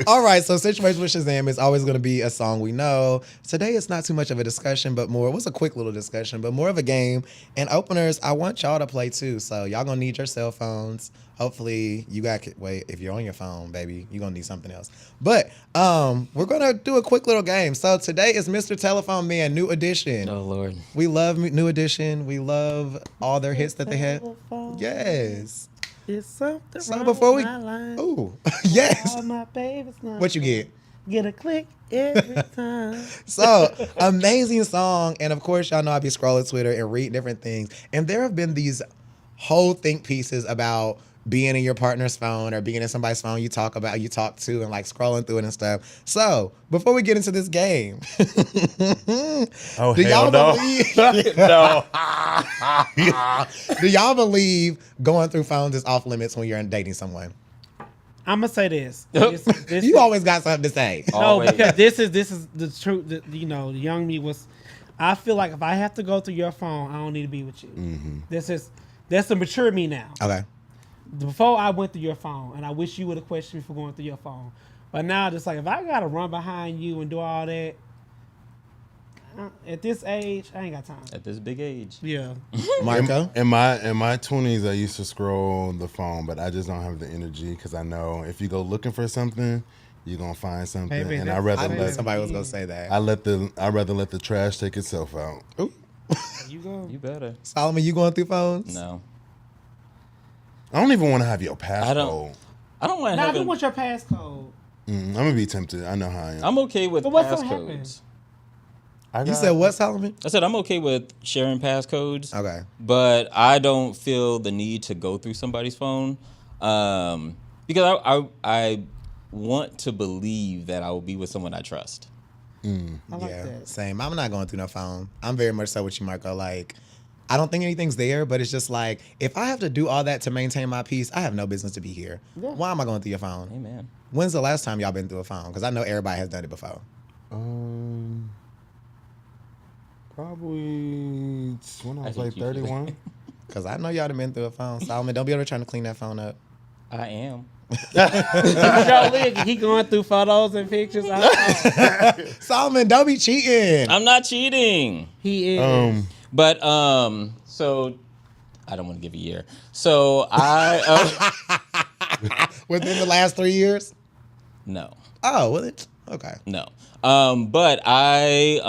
B: All right, so Situation with Shazam is always going to be a song we know. Today it's not too much of a discussion, but more, it was a quick little discussion, but more of a game. And openers, I want y'all to play too. So y'all going to need your cell phones. Hopefully you got, wait, if you're on your phone, baby, you're going to need something else. But we're going to do a quick little game. So today is Mr. Telephone Man, New Edition.
D: Oh, Lord.
B: We love New Edition. We love all their hits that they had. Yes.
A: It's something
B: So before we,
A: my line.
B: ooh, yes.
A: All my baby's not
B: What you get?
A: Get a click every time.
B: So, amazing song. And of course, y'all know I be scrolling Twitter and read different things. And there have been these whole think pieces about being in your partner's phone or being in somebody's phone you talk to, and like scrolling through it and stuff. So, before we get into this game,
C: Oh,
B: do y'all
C: hell no.
B: believe
C: No.
B: do y'all believe going through phones is off limits when you're dating someone?
A: I'm gonna say this.
B: You always got something to say.
A: No,
D: Always.
A: because this is the truth. You know, the young me was. I feel like if I have to go through your phone, I don't need to be with you. That's the mature me now.
B: Okay.
A: Before I went through your phone, and I wish you would have questioned me for going through your phone. But now, just like if I gotta run behind you and do all that, at this age, I ain't got time.
D: At this big age.
A: Yeah.
B: Marco?
C: In my 20s, I used to scroll the phone, but I just don't have the energy because I know if you go looking for something, you're gonna find something,
A: Baby,
C: and
A: that's-
C: I'd rather
B: I knew
C: let
B: somebody was going to say that.
C: I'd rather let the trash take itself out.
B: Ooh.
A: You go.
D: You better.
B: Solomon, you going through phones?
D: No.
C: I don't even want to have your passcode.
D: I don't mind
A: Now, I do
D: having.
A: want your passcode.
C: I'm gonna be tempted. I know how I am.
D: I'm okay with
A: But what's gonna happen?
D: passcodes.
B: You said what, Solomon?
D: I said I'm okay with sharing passcodes.
B: Okay.
D: But I don't feel the need to go through somebody's phone because I want to believe that I will be with someone I trust.
A: I like
B: Yeah,
A: that.
B: same. I'm not going through no phone. I'm very much so with you, Marco. Like, I don't think anything's there, but it's just like, if I have to do all that to maintain my peace, I have no business to be here.
A: Yeah.
B: Why am I going through your phone?
D: Amen.
B: When's the last time y'all been through a phone? Because I know everybody has done it before.
C: Probably when I was
D: I
C: like
D: think you should.
C: 31.
B: Because I know y'all done been through a phone. Solomon, don't be ever trying to clean that phone up.
D: I am.
A: He going through photos and pictures.
B: Solomon, don't be cheating.
D: I'm not cheating.
A: He is.
D: But so I don't want to give a year. So I
B: Within the last 3 years?
D: no.
B: Oh, well, it's okay.
D: No. But I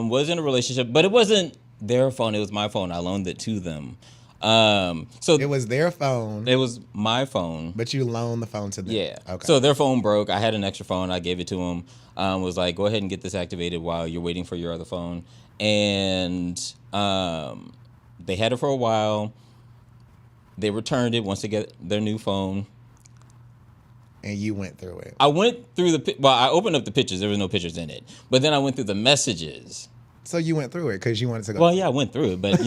D: was in a relationship, but it wasn't their phone, it was my phone. I loaned it to them. So
B: It was their phone,
D: it was my phone.
B: but you loaned the phone to them.
D: Yeah.
B: Okay.
D: So their phone broke. I had an extra phone. I gave it to them. Was like, go ahead and get this activated while you're waiting for your other phone. And they had it for a while. They returned it once they get their new phone.
B: And you went through it.
D: I went through I opened up the pictures. There was no pictures in it. But then I went through the messages.
B: So you went through it because you wanted to go.
D: Well, yeah, I went through it. But,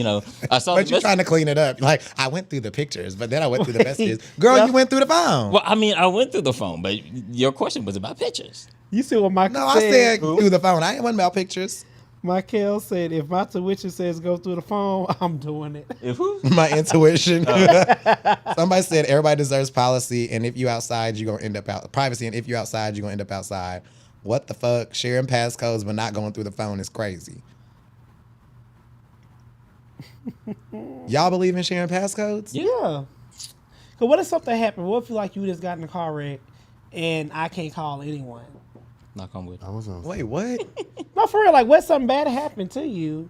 D: I saw
B: But
D: the
B: you're trying to clean it up. Like, I went through the pictures, but then I went through the messages. Girl, you went through the phone.
D: Well, I mean, I went through the phone, but your question was about pictures.
A: You see what Michael
B: No, I
A: said?
B: said through the phone. I ain't one about pictures.
A: Michael said, if my tuition says go through the phone, I'm doing it.
D: If who?
B: My intuition. Somebody said everybody deserves policy, and if you outside, you're gonna end up out privacy, and if you outside, you're gonna end up outside. What the fuck? Sharing passcodes but not going through the phone is crazy. Y'all believe in sharing passcodes?
A: Yeah. Cause what if something happened? What if you just got in a car wreck and I can't call anyone?
D: Knock on wood.
C: I was on.
B: Wait, what?
A: No, for real. Like, what something bad happened to you,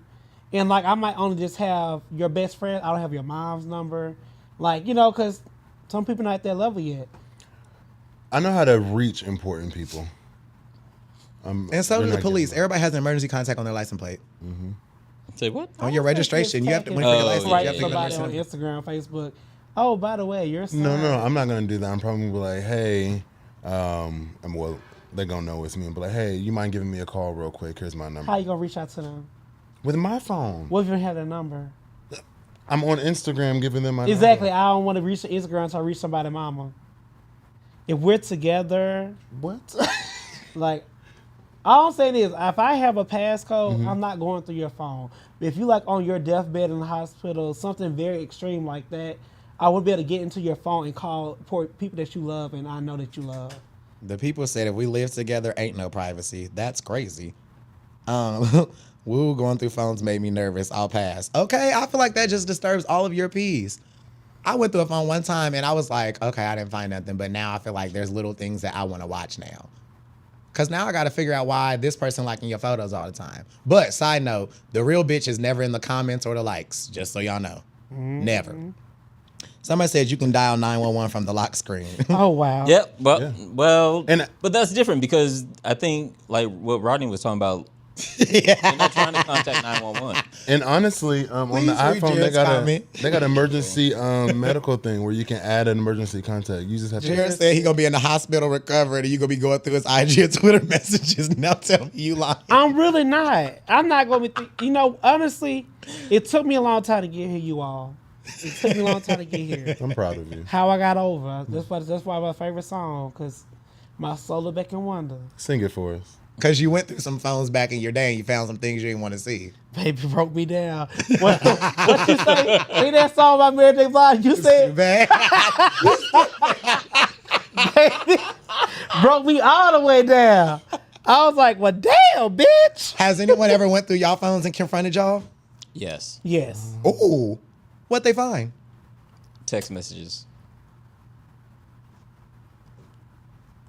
A: and like I might only just have your best friend. I don't have your mom's number. Like, because some people not at that level yet.
C: I know how to reach important people.
B: And so do the police. Everybody has an emergency contact on their license plate.
D: Say what?
B: On your registration, you have to, when for your license, you
A: Write
B: have to give
A: somebody
B: them
A: on
B: your
A: Instagram, Facebook. Oh, by the way, you're
C: No, I'm not gonna do that. I'm probably gonna be like, hey, and well, they're gonna know it's me. And be like, hey, you mind giving me a call real quick? Here's my number.
A: How you gonna reach out to them?
C: With my phone.
A: What if you don't have their number?
C: I'm on Instagram giving them my
A: Exactly.
C: number.
A: I don't want to reach Instagram until I reach somebody's mama. If we're together,
C: What?
A: like, all I'm saying is, if I have a passcode, I'm not going through your phone. But if you like on your deathbed in the hospital, something very extreme like that, I would be able to get into your phone and call people that you love and I know that you love.
B: The people said if we live together, ain't no privacy. That's crazy. Woo, going through phones made me nervous. I'll pass. Okay, I feel like that just disturbs all of your peace. I went through a phone one time and I was like, okay, I didn't find nothing. But now I feel like there's little things that I want to watch now. Because now I got to figure out why this person liking your photos all the time. But side note, the real bitch is never in the comments or the likes, just so y'all know. Never. Somebody said you can dial 911 from the lock screen.
A: Oh wow.
D: Yep. But
C: Yeah.
D: well,
C: And-
D: but that's different because I think like what Rodney was talking about.
B: Yeah.
D: You're not trying to contact 911.
C: And honestly, on the
B: Please read
C: iPhone
B: Jared's comment.
C: they got an emergency medical thing where you can add an emergency contact. You just have
B: Jared
C: to.
B: said he gonna be in the hospital recovering, and you gonna be going through his IG and Twitter messages. Now tell me you lying.
A: I'm really not. I'm not gonna be. Honestly, it took me a long time to get here, you all. It took me a long time to get here.
C: I'm proud of you.
A: How I got over. That's why my favorite song, because my soul is back in wonder.
C: Sing it for us.
B: Because you went through some phones back in your day and you found some things you didn't want to see.
A: Baby broke me down. What you say? Ain't that song by Mary J. Blige? You said,
B: Bad.
A: baby, broke me all the way down. I was like, well, damn, bitch.
B: Has anyone ever went through y'all phones and confronted y'all?
D: Yes.
A: Yes.
B: Ooh. What they find?
D: Text messages.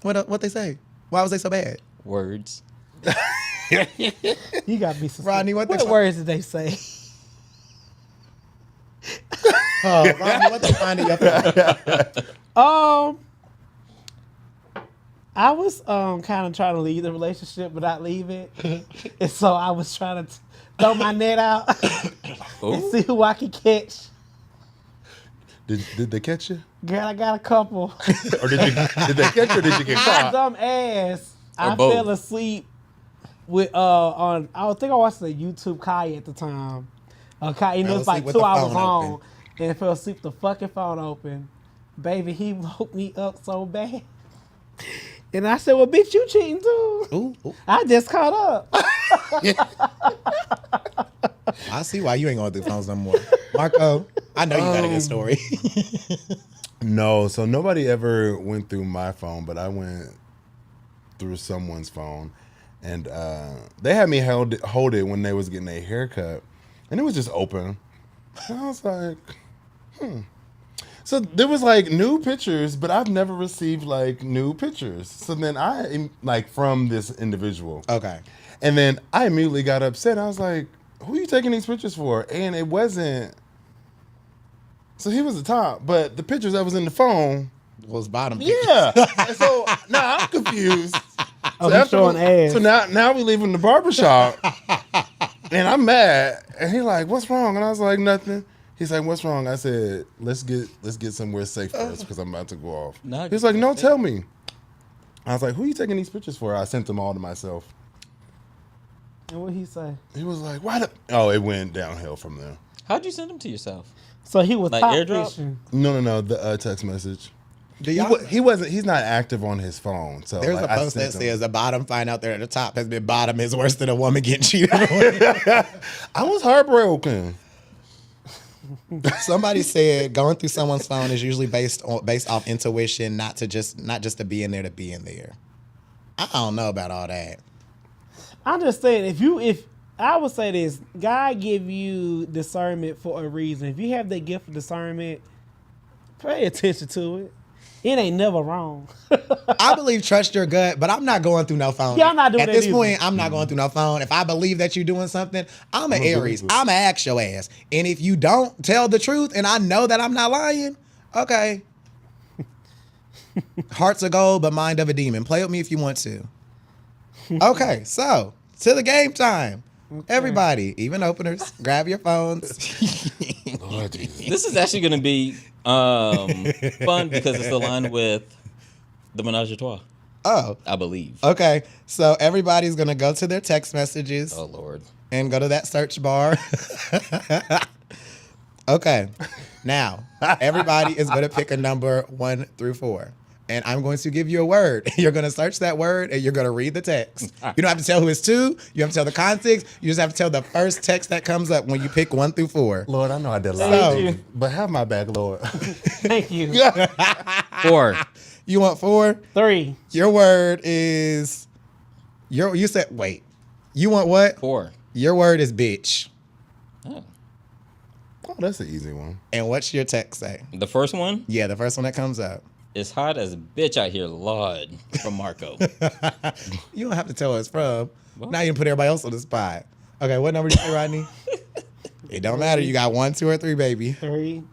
B: What they say? Why was they so bad?
D: Words.
A: You got me suspicious.
B: Rodney, what they
A: words did they say?
B: Oh, Rodney, what they find in your phone?
A: I was kind of trying to leave the relationship, but not leave it. And so I was trying to throw my net out and see who I could catch.
C: Did they catch you?
A: Girl, I got a couple.
C: Or did they catch you or did you get
A: My
C: caught?
A: dumb ass. I
D: both.
A: fell asleep with I think I watched the YouTube Kai at the time. Kai, it
B: Fell
A: was like
B: asleep with
A: 2
B: the
A: hours
B: phone
A: long,
B: open.
A: and fell asleep with the fucking phone open. Baby, he woke me up so bad. And I said, well, bitch, you cheating too.
B: Ooh.
A: I just caught up.
B: I see why you ain't going through phones no more. Marco, I know you got a good story.
C: No, so nobody ever went through my phone, but I went through someone's phone, and they had me hold it when they was getting a haircut, and it was just open. And I was like, So there was like new pictures, but I've never received like new pictures. So then I like from this individual.
B: Okay.
C: And then I immediately got upset. I was like, who are you taking these pictures for? And it wasn't. So he was the top, but the pictures that was in the phone.
B: Was bottom.
C: Yeah. And so now I'm confused.
A: Oh, he's showing ass.
C: So now we leaving the barbershop. And I'm mad. And he's like, what's wrong? And I was like, nothing. He's like, what's wrong? I said, let's get somewhere safe first because I'm about to go off.
D: No,
C: He's like, no, tell me. I was like, who are you taking these pictures for? I sent them all to myself.
A: And what he say?
C: He was like, why the... Oh, it went downhill from there.
D: How'd you send them to yourself?
A: So he was
D: Like
A: top
D: airdrop?
A: fishing.
C: No, the text message.
B: Do y'all,
C: He's not active on his phone. So
B: there's
C: like,
B: a
C: I
B: post
C: sent
B: that
C: him.
B: says the bottom find out there at the top has been bottom is worse than a woman getting cheated on.
C: I was heartbroken.
B: Somebody said going through someone's phone is usually based off intuition, not just to be in there to be in there. I don't know about all that.
A: I'm just saying, if I would say this, God give you discernment for a reason. If you have that gift of discernment, pay attention to it. It ain't never wrong.
B: I believe trust your gut, but I'm not going through no phone.
A: Yeah, I'm not doing
B: At
A: that
B: this
A: either.
B: point, I'm not going through no phone. If I believe that you're doing something, I'm an Aries. I'm an ask your ass. And if you don't tell the truth and I know that I'm not lying, okay. Heart's of gold, but mind of a demon. Play with me if you want to. Okay, so to the game time. Okay. Everybody, even openers, grab your phones.
C: Lord Jesus.
D: This is actually going to be fun because it's aligned with the Menage a Trois.
B: Oh,
D: I believe.
B: okay. So everybody's going to go to their text messages.
D: Oh, Lord.
B: And go to that search bar. Okay. Now, everybody is going to pick a number 1 through 4. And I'm going to give you a word. You're going to search that word and you're going to read the text. You don't have to tell who it's to. You have to tell the context. You just have to tell the first text that comes up when you pick 1 through 4.
C: Lord, I know I did a lot
B: So-
C: of things, but have my back, Lord.
A: Thank you.
D: 4.
B: You want 4?
A: 3.
B: Your word is... You said... Wait. You want what?
D: 4.
B: Your word is bitch.
D: Oh.
C: Oh, that's an easy one.
B: And what's your text say?
D: The first one
B: Yeah, the first one that comes up.
D: is hot as a bitch out here, Lord, from Marco.
B: You don't have to tell where it's from. Now you can put everybody else on the spot. Okay, what number did you say, Rodney? It don't matter. You got 1, 2, or 3, baby.
A: 3.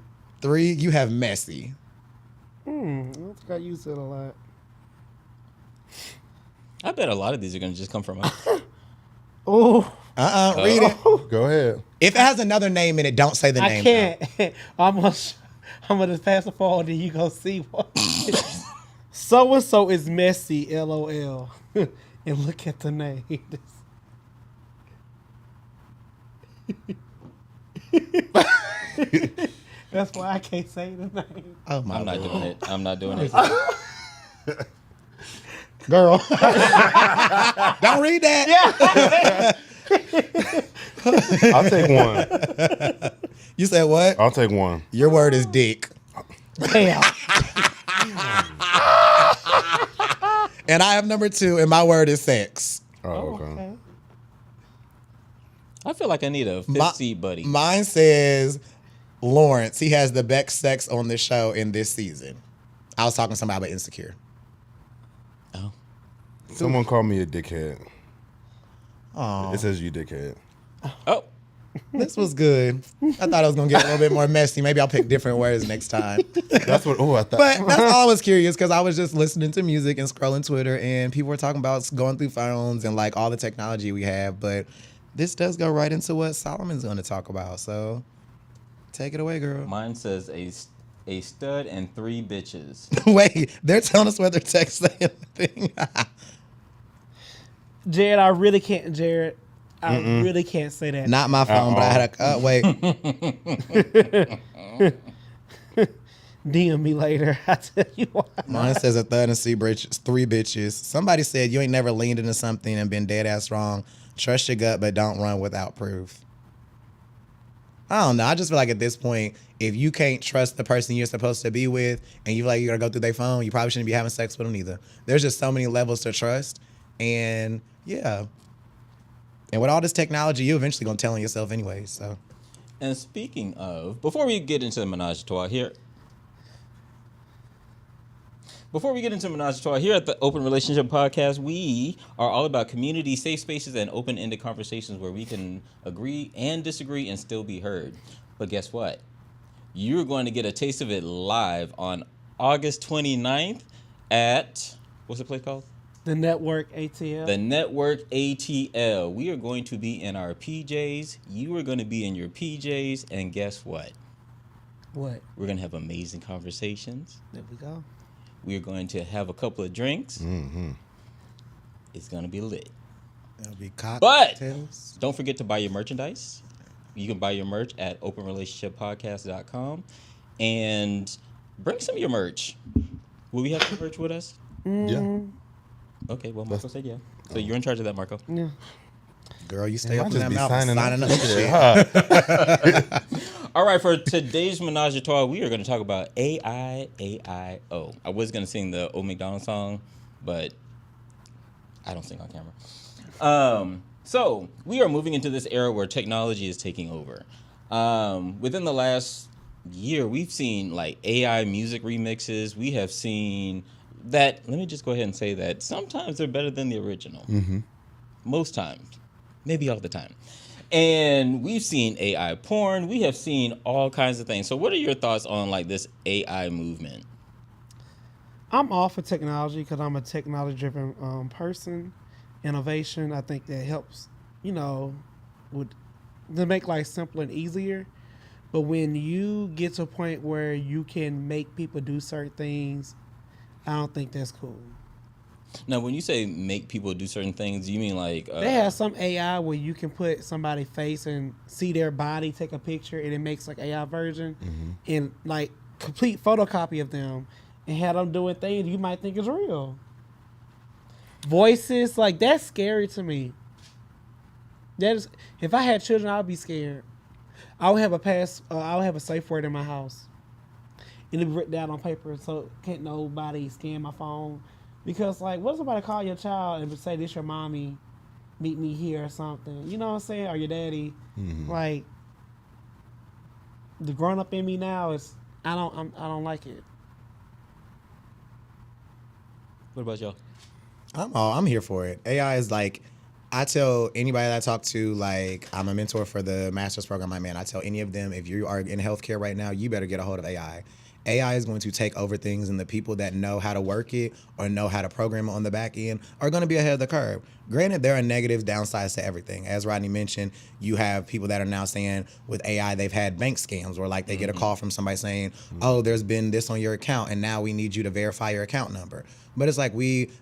B: 3, you have messy.
A: I don't think I use it a lot.
D: I bet a lot of these are going to just come from us.
A: Oh,
B: Read it.
C: Go ahead.
B: If it has another name in it, don't say the
A: I
B: name.
A: can't. I'm gonna pass the forward and you gonna see what. So and so is messy. LOL. And look at the name. That's why I can't say the name.
B: Oh my
D: I'm not
B: Lord.
D: doing it. I'm not doing it.
B: Girl. Don't read that.
C: I'll take one.
B: You said what?
C: I'll take one.
B: Your word is dick.
A: Damn.
B: And I have number 2, and my word is sex.
C: Oh, okay.
D: I feel like I need a fifth seat buddy.
B: Mine says Lawrence. He has the best sex on the show in this season. I was talking to somebody about Insecure.
D: Oh.
C: Someone called me a dickhead.
B: Oh,
C: It says you dickhead.
D: Oh.
B: this was good. I thought it was going to get a little bit more messy. Maybe I'll pick different words next time.
C: That's what. Oh, I thought.
B: But that's all I was curious because I was just listening to music and scrolling Twitter, and people were talking about going through phones and like all the technology we have. But this does go right into what Solomon's going to talk about. So take it away, girl.
D: Mine says a stud and 3 bitches.
B: Wait, they're telling us whether text saying anything.
A: Jared, I really can't. Jared, I really can't say that.
B: Not my phone, but I had a wait.
A: DM me later. I tell you what.
B: Mine says a thud and 3 bitches. Somebody said you ain't never leaned into something and been dead ass wrong. Trust your gut, but don't run without proof. I don't know. I just feel like at this point, if you can't trust the person you're supposed to be with and you feel like you're going to go through their phone, you probably shouldn't be having sex with them either. There's just so many levels to trust. And yeah. And with all this technology, you're eventually going to tell on yourself anyway. So.
D: And speaking of, before we get into the menage a trois here at the Open Relationship Podcast, we are all about community, safe spaces, and open-ended conversations where we can agree and disagree and still be heard. But guess what? You're going to get a taste of it live on August 29th at, what's the place called?
A: The Network ATL.
D: The Network ATL. We are going to be in our PJs. You are going to be in your PJs. And guess what?
A: What?
D: We're going to have amazing conversations.
A: There we go.
D: We're going to have a couple of drinks.
C: Mm-hmm.
D: It's going to be lit.
B: It'll be
D: But
B: cocktails.
D: don't forget to buy your merchandise. You can buy your merch at openrelationshippodcast.com. And bring some of your merch. Will we have some merch with us?
C: Yeah.
D: Okay, well, Marco said yeah. So you're in charge of that, Marco.
A: Yeah.
B: Girl, you stay
C: Yeah,
B: up
C: I
B: in
C: just
B: that
C: be
B: mouth
C: signing
B: signing
C: up
B: up
C: and
B: shit.
C: shit.
D: All right, for today's menage a trois, we are going to talk about AIAIO. I was going to sing the Old McDonald song, but I don't sing on camera. So we are moving into this era where technology is taking over. Within the last year, we've seen like AI music remixes. We have seen that, let me just go ahead and say that sometimes they're better than the original.
C: Mm-hmm.
D: Most times, maybe all the time. And we've seen AI porn. We have seen all kinds of things. So what are your thoughts on like this AI movement?
A: I'm all for technology because I'm a technology-driven person. Innovation, I think that helps, to make life simpler and easier. But when you get to a point where you can make people do certain things, I don't think that's cool.
D: Now, when you say make people do certain things, you mean like...
A: they have some AI where you can put somebody's face and see their body, take a picture, and it makes like AI version and like complete photocopy of them and have them doing things you might think is real. Voices, like that's scary to me. That is, if I had children, I'd be scared. I would have a safe word in my house. And it'd be written down on paper so can't nobody scan my phone. Because, like, what if somebody call your child and say, this your mommy, meet me here or something? You know what I'm saying? Or your daddy.
C: Mm-hmm.
A: Like, the grown up in me now is, I don't like it.
D: What about y'all?
B: I'm here for it. AI is like I tell anybody that I talk to, like, I'm a mentor for the master's program I'm in. I tell any of them, if you are in healthcare right now, you better get a hold of AI. AI is going to take over things, and the people that know how to work it or know how to program it on the back end are going to be ahead of the curve. Granted, there are negatives, downsides to everything. As Rodney mentioned, you have people that are now saying with AI they've had bank scams where, like, they get a call from somebody saying, oh, there's been this on your account, and now we need you to verify your account number. But it's like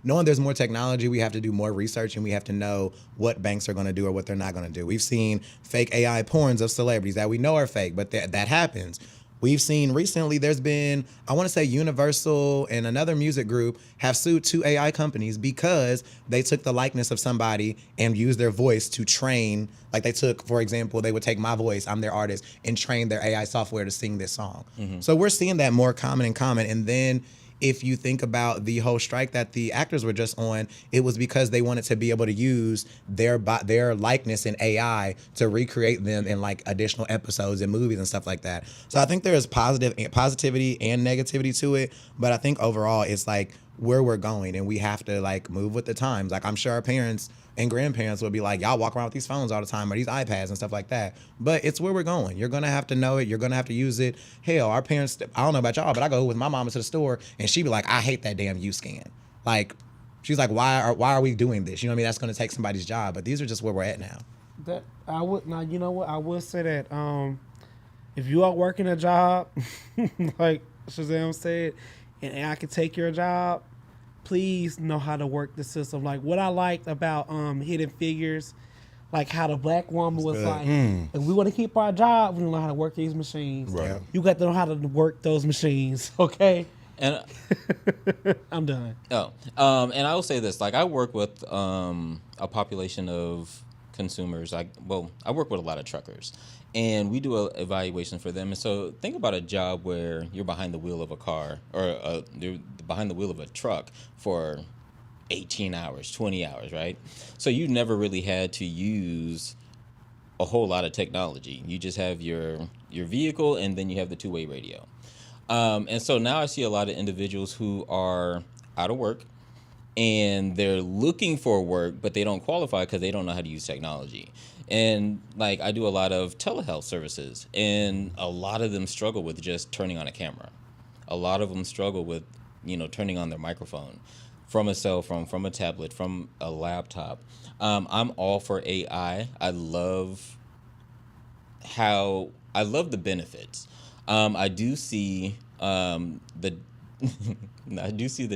B: knowing there's more technology, we have to do more research, and we have to know what banks are going to do or what they're not going to do. We've seen fake AI porns of celebrities that we know are fake, but that happens. We've seen recently there's been, I want to say Universal and another music group have sued 2 AI companies because they took the likeness of somebody and used their voice to train. Like they took, for example, they would take my voice, I'm their artist, and train their AI software to sing this song. So we're seeing that more common. And then if you think about the whole strike that the actors were just on, it was because they wanted to be able to use their likeness in AI to recreate them in like additional episodes and movies and stuff like that. So I think there is positivity and negativity to it, but I think overall it's like where we're going, and we have to like move with the times. Like I'm sure our parents and grandparents would be like, y'all walk around with these phones all the time or these iPads and stuff like that. But it's where we're going. You're going to have to know it. You're going to have to use it. Hell, our parents, I don't know about y'all, but I go with my mama to the store and she be like, I hate that damn U-scan. Like, she's like, why are we doing this? You know what I mean? That's going to take somebody's job. But these are just where we're at now.
A: You know what? I would say that if you are working a job, like Shazam said, and I can take your job, please know how to work the system. Like what I liked about Hidden Figures, like how the black woman was like, if we want to keep our job, we don't know how to work these machines.
C: Right.
A: You got to know how to work those machines, okay?
D: And
A: I'm done.
D: And I will say this: like I work with a population of consumers. I work with a lot of truckers, and we do an evaluation for them. And so think about a job where you're behind the wheel of a car or you're behind the wheel of a truck for 18 hours, 20 hours, right? So you never really had to use a whole lot of technology. You just have your vehicle, and then you have the two-way radio. And so now I see a lot of individuals who are out of work, and they're looking for work, but they don't qualify because they don't know how to use technology. And like I do a lot of telehealth services, and a lot of them struggle with just turning on a camera. A lot of them struggle with, turning on their microphone from a cell phone, from a tablet, from a laptop. I'm all for AI. I love the benefits. I do see the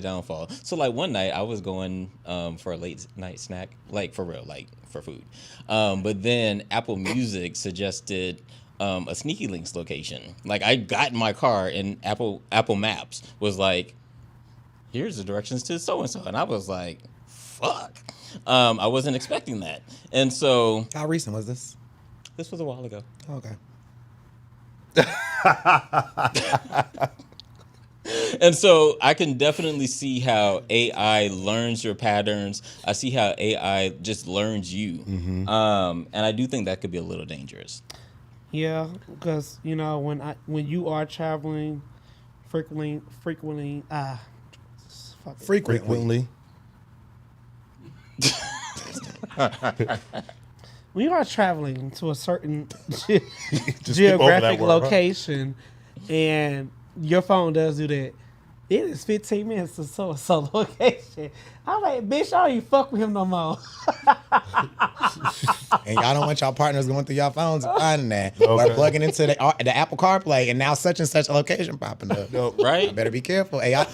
D: downfall. So like one night I was going for a late night snack, like for real, like for food. But then Apple Music suggested a Sneaky Links location. Like I got in my car and Apple Maps was like, here's the directions to so and so, and I was like, fuck. I wasn't expecting that, and so
B: How recent was this?
D: This was a while ago.
B: Okay.
D: And so I can definitely see how AI learns your patterns. I see how AI just learns you. And I do think that could be a little dangerous.
A: Yeah, because when you are traveling frequently. When you are traveling to a certain geographic location, and your phone does do that, it is 15 minutes to so location. I'm like, bitch, I don't even fuck with him no more.
B: And y'all don't want y'all partners going through y'all phones and finding that. Or plugging into the Apple CarPlay, and now such and such a location popping up.
D: Right?
B: You better be careful. AI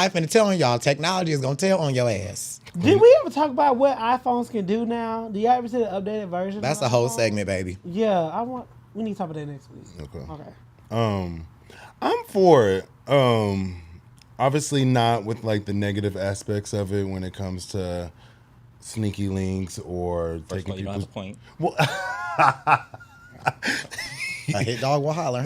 B: finna tell on y'all. Technology is gonna tell on your ass.
A: Did we ever talk about what iPhones can do now? Do y'all ever see the updated version?
B: That's a whole segment, baby.
A: Yeah, we need to talk about that next week.
C: Okay. I'm for it. Obviously not with like the negative aspects of it when it comes to sneaky links or
D: First
C: taking
D: of all, you don't
C: people's.
D: have a point.
C: Well,
B: A hit dog will holler.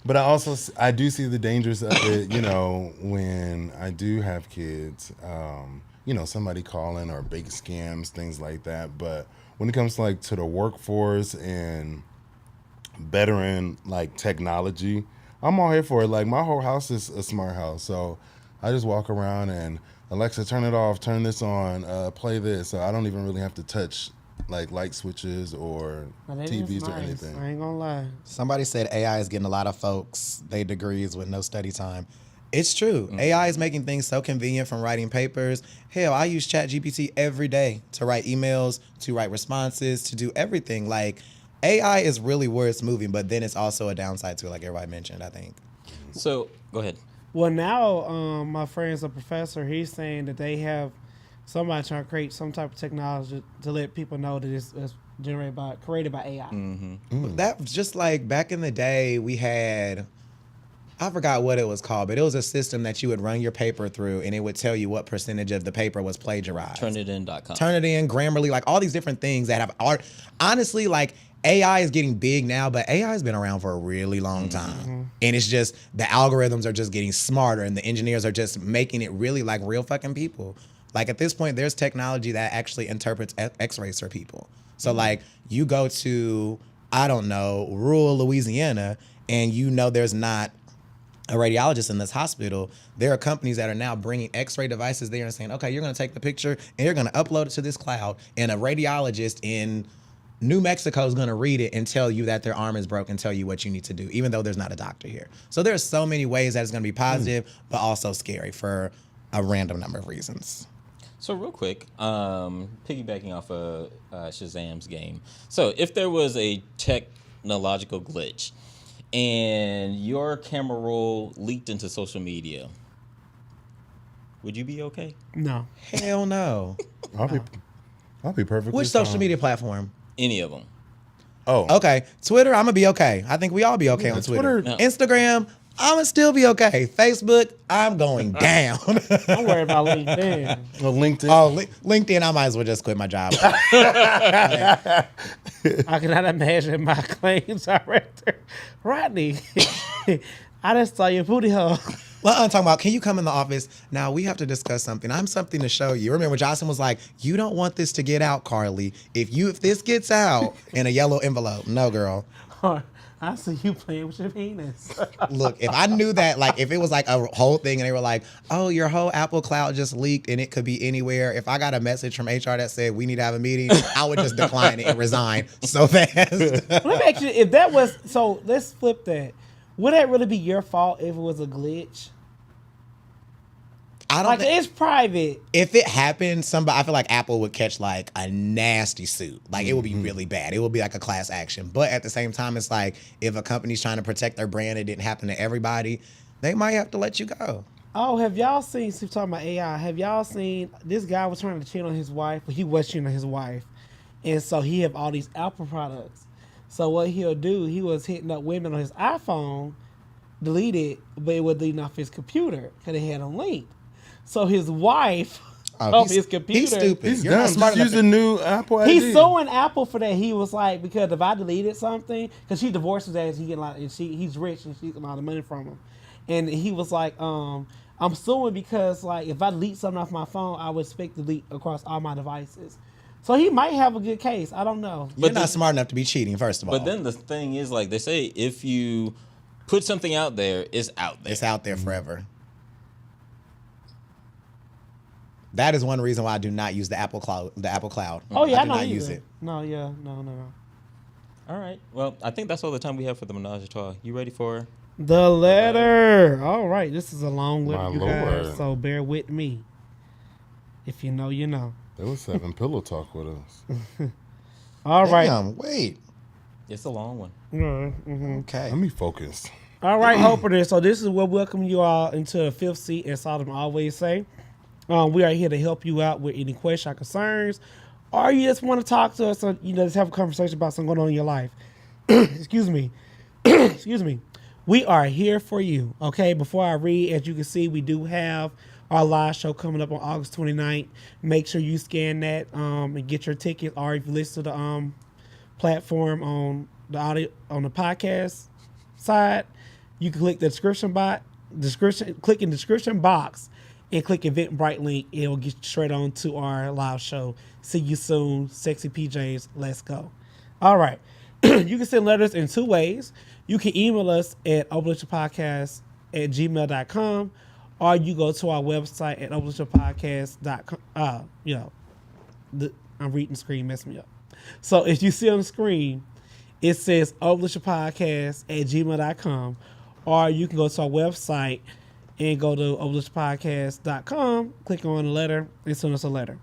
C: but I do see the dangers of it. When I do have kids, somebody calling or big scams, things like that. But when it comes to the workforce and bettering like technology, I'm all here for it. Like my whole house is a smart house, so I just walk around and Alexa, turn it off, turn this on, play this. So I don't even really have to touch like light switches or TVs or anything.
A: I ain't gonna lie.
B: Somebody said AI is getting a lot of folks their degrees with no study time. It's true. AI is making things so convenient, from writing papers. Hell, I use ChatGPT every day to write emails, to write responses, to do everything. Like, AI is really where it's moving, but then it's also a downside to it, like everybody mentioned, I think.
D: So, go ahead.
A: Well, now my friend's a professor. He's saying that they have somebody trying to create some type of technology to let people know that it's created by AI.
B: That was just like back in the day, we had, I forgot what it was called, but it was a system that you would run your paper through and it would tell you what percentage of the paper was plagiarized.
D: Turnitin.com.
B: Turnitin, Grammarly, like all these different things that have art. Honestly, like AI is getting big now, but AI has been around for a really long time. And it's just, the algorithms are just getting smarter and the engineers are just making it really like real fucking people. Like at this point, there's technology that actually interprets x-rays for people. So like you go to, I don't know, rural Louisiana and you know there's not a radiologist in this hospital. There are companies that are now bringing x-ray devices there and saying, okay, you're going to take the picture and you're going to upload it to this cloud, and a radiologist in New Mexico is going to read it and tell you that their arm is broken, tell you what you need to do, even though there's not a doctor here. So there's so many ways that it's going to be positive, but also scary for a random number of reasons.
D: So real quick, piggybacking off of Shazam's game. So if there was a technological glitch and your camera roll leaked into social media, would you be okay?
A: No.
B: Hell no.
C: I'll be perfectly
B: Which
C: fine.
B: social media platform?
D: Any of them?
C: Oh,
B: Okay. Twitter, I'm going to be okay. I think we all be okay on Twitter.
C: Twitter-
D: No.
B: Instagram, I'm going to still be okay. Facebook, I'm going down.
A: Don't worry about LinkedIn.
C: Well, LinkedIn.
B: Oh, LinkedIn, I might as well just quit my job.
A: I cannot imagine my claims director, Rodney. I just saw your booty hole.
B: Well, I'm talking about, can you come in the office? Now, we have to discuss something. I'm something to show you. Remember, Jocelyn was like, you don't want this to get out, Carly. If this gets out in a yellow envelope. No, girl.
A: I see you playing with your penis.
B: Look, if I knew that, like, if it was like a whole thing and they were like, oh, your whole Apple cloud just leaked and it could be anywhere. If I got a message from HR that said we need to have a meeting, I would just decline it and resign so fast.
A: Let me ask you, if that was, so let's flip that. Would that really be your fault if it was a glitch?
B: I don't
A: Like,
B: think,
A: it's private.
B: if it happened, I feel like Apple would catch like a nasty suit. Like it would be really bad. It would be like a class action. But at the same time, it's like if a company's trying to protect their brand, it didn't happen to everybody, they might have to let you go.
A: Oh, have y'all seen, so talking about AI, have y'all seen, this guy was trying to cheat on his wife, but he was cheating on his wife. And so he have all these Apple products. So what he'll do, he was hitting up women on his iPhone, delete it, but it was deleting off his computer because it had them linked. So his wife off his computer.
B: He's stupid.
C: He's
B: You're
C: dumb.
B: not smart
C: Just use
B: enough.
C: the new Apple ID.
A: He's suing Apple for that. He was like, because if I deleted something, because she divorced his ass, he get a lot, and he's rich and she get a lot of money from him. And he was like, I'm suing because like if I delete something off my phone, I would expect to delete across all my devices. So he might have a good case. I don't know.
B: You're not smart enough to be cheating, first of all.
D: But then the thing is, like they say, if you put something out there, it's out there.
B: It's out there forever. That is one reason why I do not use the Apple Cloud.
A: Oh yeah,
B: I
A: I
B: do
A: know
B: not
A: either.
B: use it.
A: No, yeah, no.
D: All right. Well, I think that's all the time we have for the Menage a Trois. You ready for?
A: The letter. All right, this is a long letter,
C: My
A: you
C: Lord.
A: guys. So bear with me. If you know, you know.
C: They was having pillow talk with us.
A: All right.
B: Damn, wait.
D: It's a long one.
B: Okay.
C: Let me focus.
A: All right, Hoper. So this is what welcome you all into the fifth seat, as Sodom always say. We are here to help you out with any questions or concerns, or you just want to talk to us, or just have a conversation about something going on in your life. Excuse me. Excuse me. We are here for you. Okay. Before I read, as you can see, we do have our live show coming up on August 29th. Make sure you scan that and get your tickets, or if you listen to the platform on the audio on the podcast side, you can click the description click in the description box and click Eventbrite link. It will get you straight on to our live show. See you soon. Sexy PJs. Let's go. All right. You can send letters in two ways. You can email us at openrelationshippodcast@gmail.com, or you go to our website at openrelationshippodcast.com. I'm reading the screen, messing me up. So if you see on the screen, it says openrelationshippodcast@gmail.com, or you can go to our website and go to openrelationshippodcast.com, click on the letter, and send us a letter.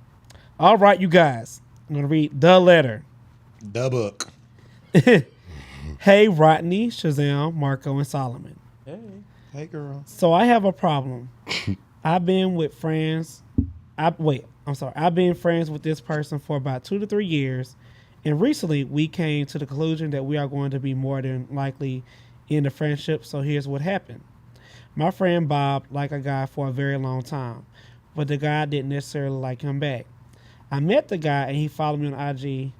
A: All right, you guys. I'm going to read the letter.
B: The book.
A: Hey, Rodney, Shazam, Marco, and Solomon.
B: Hey, girl.
A: So I have a problem. I've been friends with this person for about 2 to 3 years, and recently we came to the conclusion that we are going to be more than likely in a friendship. So here's what happened. My friend Bob liked a guy for a very long time, but the guy didn't necessarily like him back. I met the guy and he followed me on IG.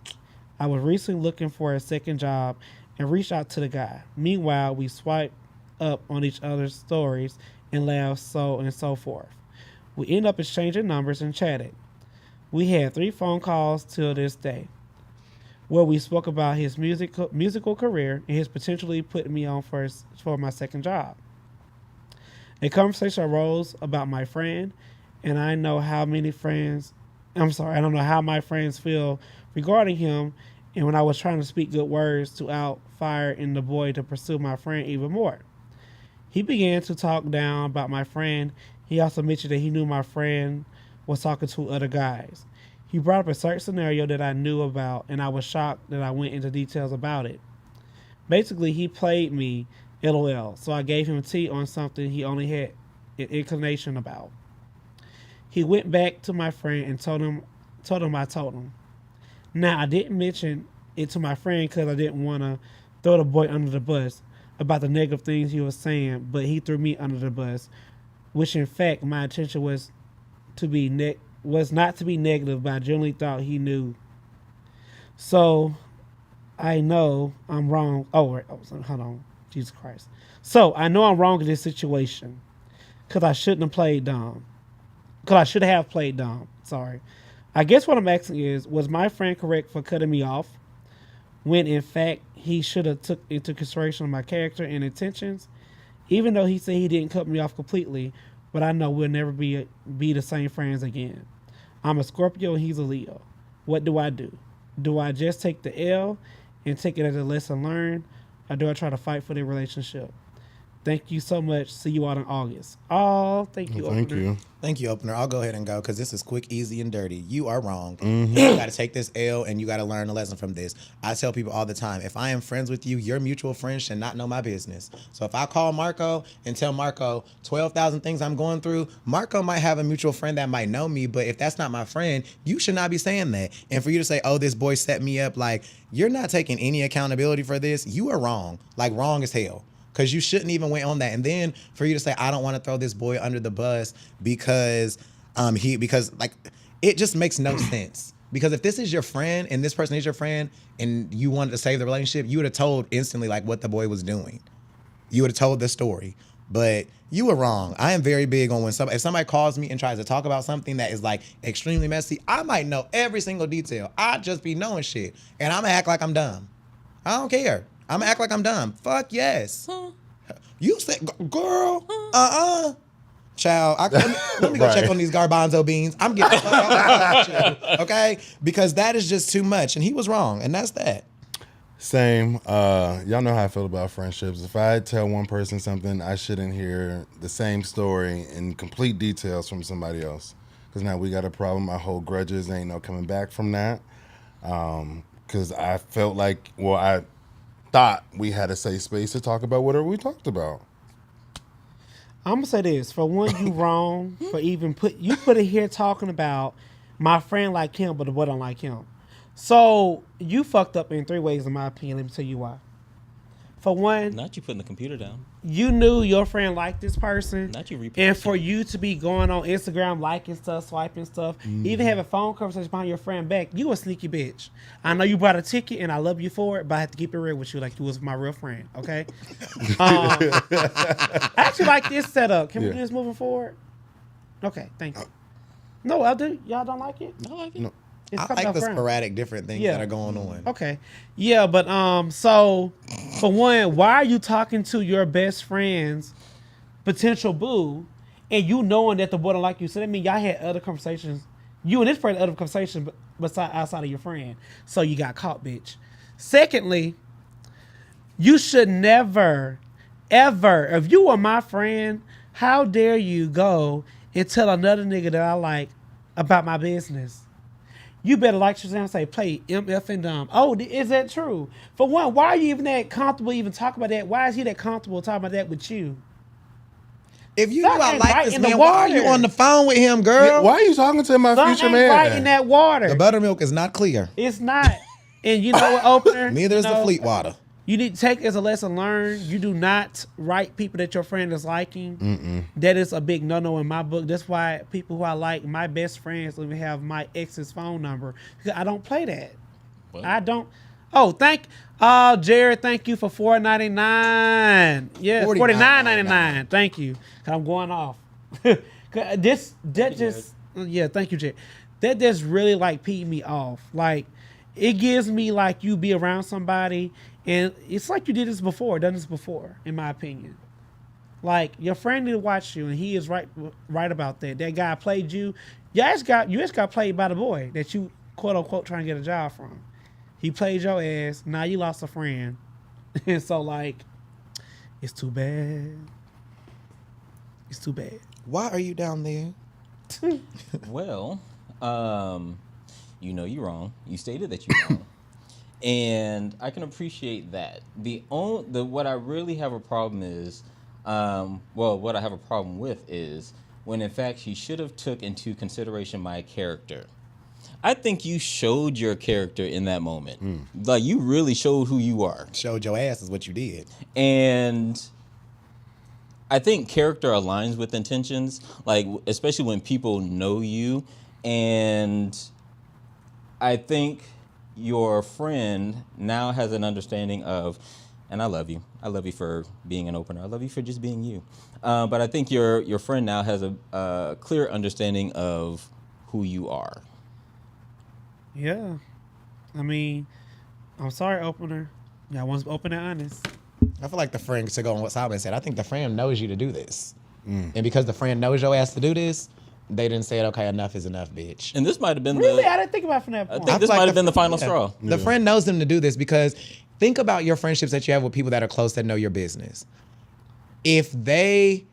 A: I was recently looking for a second job and reached out to the guy. Meanwhile, we swiped up on each other's stories and laughed, so and so forth. We ended up exchanging numbers and chatted. We had 3 phone calls till this day, where we spoke about his musical career and his potentially putting me on for my second job. A conversation arose about my friend, and I don't know how my friends feel regarding him, and when I was trying to speak good words to outfire in the boy to pursue my friend even more. He began to talk down about my friend. He also mentioned that he knew my friend was talking to other guys. He brought up a certain scenario that I knew about, and I was shocked that I went into details about it. Basically, he played me, LOL, so I gave him tea on something he only had an inclination about. He went back to my friend and told him I told him. Now, I didn't mention it to my friend because I didn't want to throw the boy under the bus about the negative things he was saying, but he threw me under the bus, which in fact my intention was not to be negative, but I generally thought he knew. So I know I'm wrong. Hold on. Jesus Christ. So I know I'm wrong in this situation because I should have played dumb. Sorry. I guess what I'm asking is, was my friend correct for cutting me off when in fact he should have took into consideration my character and intentions? Even though he said he didn't cut me off completely, but I know we'll never be the same friends again. I'm a Scorpio and he's a Leo. What do I do? Do I just take the L and take it as a lesson learned, or do I try to fight for the relationship? Thank you so much. See you all in August. Oh, thank you,
C: Thank
A: Opener.
C: you.
B: Thank you, Opener. I'll go ahead and go because this is quick, easy, and dirty. You are wrong.
C: Mm-hmm.
B: You got to take this L and you got to learn a lesson from this. I tell people all the time, if I am friends with you, your mutual friends should not know my business. So if I call Marco and tell Marco 12,000 things I'm going through, Marco might have a mutual friend that might know me, but if that's not my friend, you should not be saying that. And for you to say, oh, this boy set me up, like, you're not taking any accountability for this. You are wrong. Like, wrong as hell. Because you shouldn't even went on that. And then for you to say, I don't want to throw this boy under the bus because it just makes no sense. Because if this is your friend and this person is your friend and you wanted to save the relationship, you would have told instantly like what the boy was doing. You would have told the story. But you were wrong. I am very big on if somebody calls me and tries to talk about something that is like extremely messy, I might know every single detail. I'd just be knowing shit. And I'm going to act like I'm dumb. I don't care. I'm gonna act like I'm dumb. Fuck yes. You said, girl, child. Let me go check on these garbanzo beans. I'm getting fucked out of you, okay? Because that is just too much, and he was wrong, and that's that.
C: Same. Y'all know how I feel about friendships. If I tell one person something, I shouldn't hear the same story in complete details from somebody else. Because now we got a problem. I hold grudges. Ain't no coming back from that. Because I felt like, I thought we had a safe space to talk about whatever we talked about.
A: I'm gonna say this: for one, you wrong for even put it here talking about my friend like him, but the boy don't like him. So you fucked up in 3 ways, in my opinion. Let me tell you why. For one,
D: Not you putting the computer down.
A: You knew your friend liked this person.
D: Not you reposting.
A: And for you to be going on Instagram, liking stuff, swiping stuff, even having phone conversations behind your friend back, you a sneaky bitch. I know you bought a ticket and I love you for it, but I have to keep it real with you like you was my real friend, okay? I actually like this setup. Can we do this moving forward? Okay, thank you. No, I do. Y'all don't like it?
D: I like it.
C: No.
A: It's
B: I like the sporadic different things that are going on.
A: Okay. Yeah, but so for one, why are you talking to your best friend's potential boo and you knowing that the boy don't like you, so that means y'all had other conversations. You and this person had other conversations beside outside of your friend. So you got caught, bitch. Secondly, you should never, ever, if you were my friend, how dare you go and tell another nigga that I like about my business? You better like Shazam and say, play MF and dumb. Oh, is that true? For one, why are you even that comfortable even talking about that? Why is he that comfortable talking about that with you?
B: If you knew I
A: ain't
B: like
A: right
B: this
A: in the
B: man, why are you
A: water.
B: on the phone with him, girl?
C: Yeah, why are you talking to my
A: Something
C: future
A: ain't
C: man?
A: right in that water.
B: The buttermilk is not clear.
A: It's not. And you know what, opener?
B: Neither is
A: You
B: the
A: know,
B: Fleet water.
A: You need to take it as a lesson learned. You do not write people that your friend is liking. That is a big no-no in my book. That's why people who I like, my best friends, don't even have my ex's phone number. Because I don't play that.
D: What?
A: I don't. Oh, Jared, thank you for $4.99. Yeah, $49.99. Thank you. 'Cause I'm going off. Thank you, Jared. That just really like peed me off. Like, it gives me like you be around somebody and it's like you did this before, done this before, in my opinion. Like, your friend need to watch you, and he is right about that. That guy played you. You just got played by the boy that you quote unquote trying to get a job from. He played your ass. Now you lost a friend, and so like, it's too bad. It's too bad.
B: Why are you down there?
D: Well, you know you're wrong. You stated that you're wrong, and I can appreciate that. What I really have a problem is, what I have a problem with is when in fact she should have took into consideration my character. I think you showed your character in that moment. Like, you really showed who you are.
B: Showed your ass is what you did.
D: And I think character aligns with intentions, like, especially when people know you. And I think your friend now has an understanding of, and I love you. I love you for being an opener. I love you for just being you. But I think your friend now has a clear understanding of who you are.
A: Yeah. I mean, I'm sorry, opener. Y'all want to open and honest.
B: I feel like the friend, to go on what Simon said, I think the friend knows you to do this. And because the friend knows your ass to do this, they didn't say, okay, enough is enough, bitch.
D: And this might have been
A: Really? I didn't think about it from that
D: I
A: point.
D: think this
B: like
D: might have
B: the
D: been the final straw.
B: The friend knows them to do this because think about your friendships that you have with people that are close that know your business. He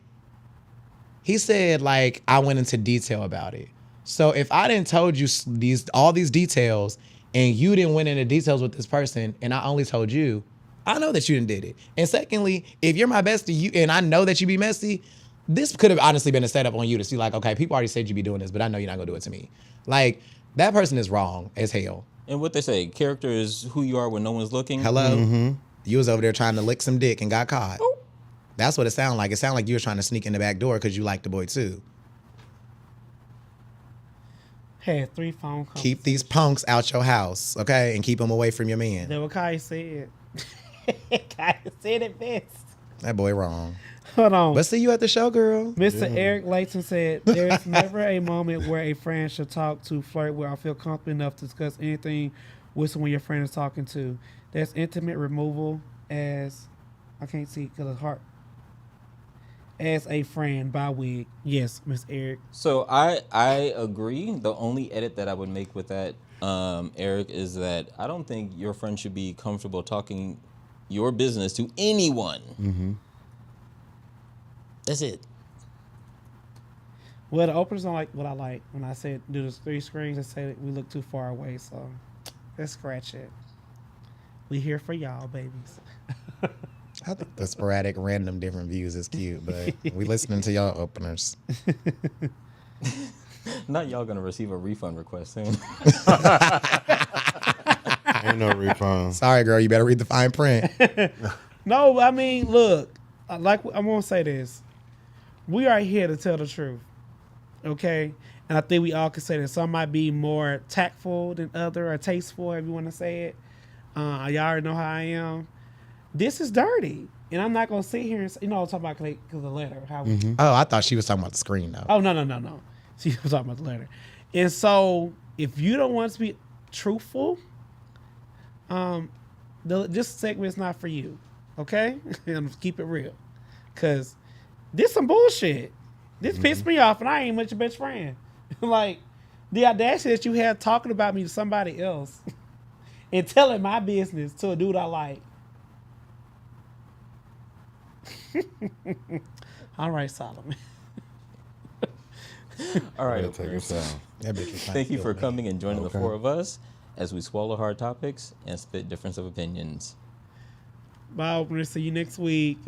B: said, like, I went into detail about it. So if I didn't told you all these details and you didn't went into details with this person and I only told you, I know that you didn't did it. And secondly, if you're my bestie and I know that you be messy, this could have honestly been a setup on you to see like, okay, people already said you be doing this, but I know you're not gonna do it to me. Like, that person is wrong as hell.
D: And what they say, character is who you are when no one's looking.
B: Hello? You was over there trying to lick some dick and got caught. Ooh. That's what it sounded like. It sounded like you were trying to sneak in the back door because you liked the boy too.
A: Had 3 phone calls.
B: Keep these punks out your house, okay? And keep them away from your man.
A: That's what Kai said. Kai said it best.
B: That boy wrong.
A: Hold on.
B: But see you at the show, girl.
A: Mr. Eric Layton said, there's never a moment where a friend should talk to, flirt with, or feel comfortable enough to discuss anything with someone your friend is talking to. That's intimate removal as, I can't see because it's hard, as a friend by wig. Yes, Miss Eric.
D: So I agree. The only edit that I would make with that, Eric, is that I don't think your friend should be comfortable talking your business to anyone.
C: Mm-hmm.
D: That's it.
A: Well, the openers don't like what I like. When I said do the 3 screens, they say that we look too far away, so let's scratch it. We here for y'all, babies.
B: I think the sporadic, random, different views is cute, but we listening to y'all openers.
D: Not y'all gonna receive a refund request soon.
C: Ain't no refund.
B: Sorry, girl, you better read the fine print.
A: No, I mean, look, I'm gonna say this. We are here to tell the truth, okay? And I think we all can say that some might be more tactful than other, or tasteful, if you want to say it. Y'all already know how I am. This is dirty, and I'm not gonna sit here and say, I'm talking about because of the letter. How we,
B: Oh, I thought she was talking about the screen, though.
A: Oh, no. She was talking about the letter. And so, if you don't want to be truthful, this segment is not for you, okay? And keep it real, because this some bullshit. This pissed me off, and I ain't much your best friend. Like, the audacity that you had talking about me to somebody else and telling my business to a dude I like. All right, Solomon.
D: All right,
C: Take us out.
B: That bitch was trying
D: thank
B: to
D: you
B: kill
D: for
B: me.
D: coming and joining the
C: Okay.
D: four of us as we swallow hard topics and spit difference of opinions.
A: Bye, opener. See you next week.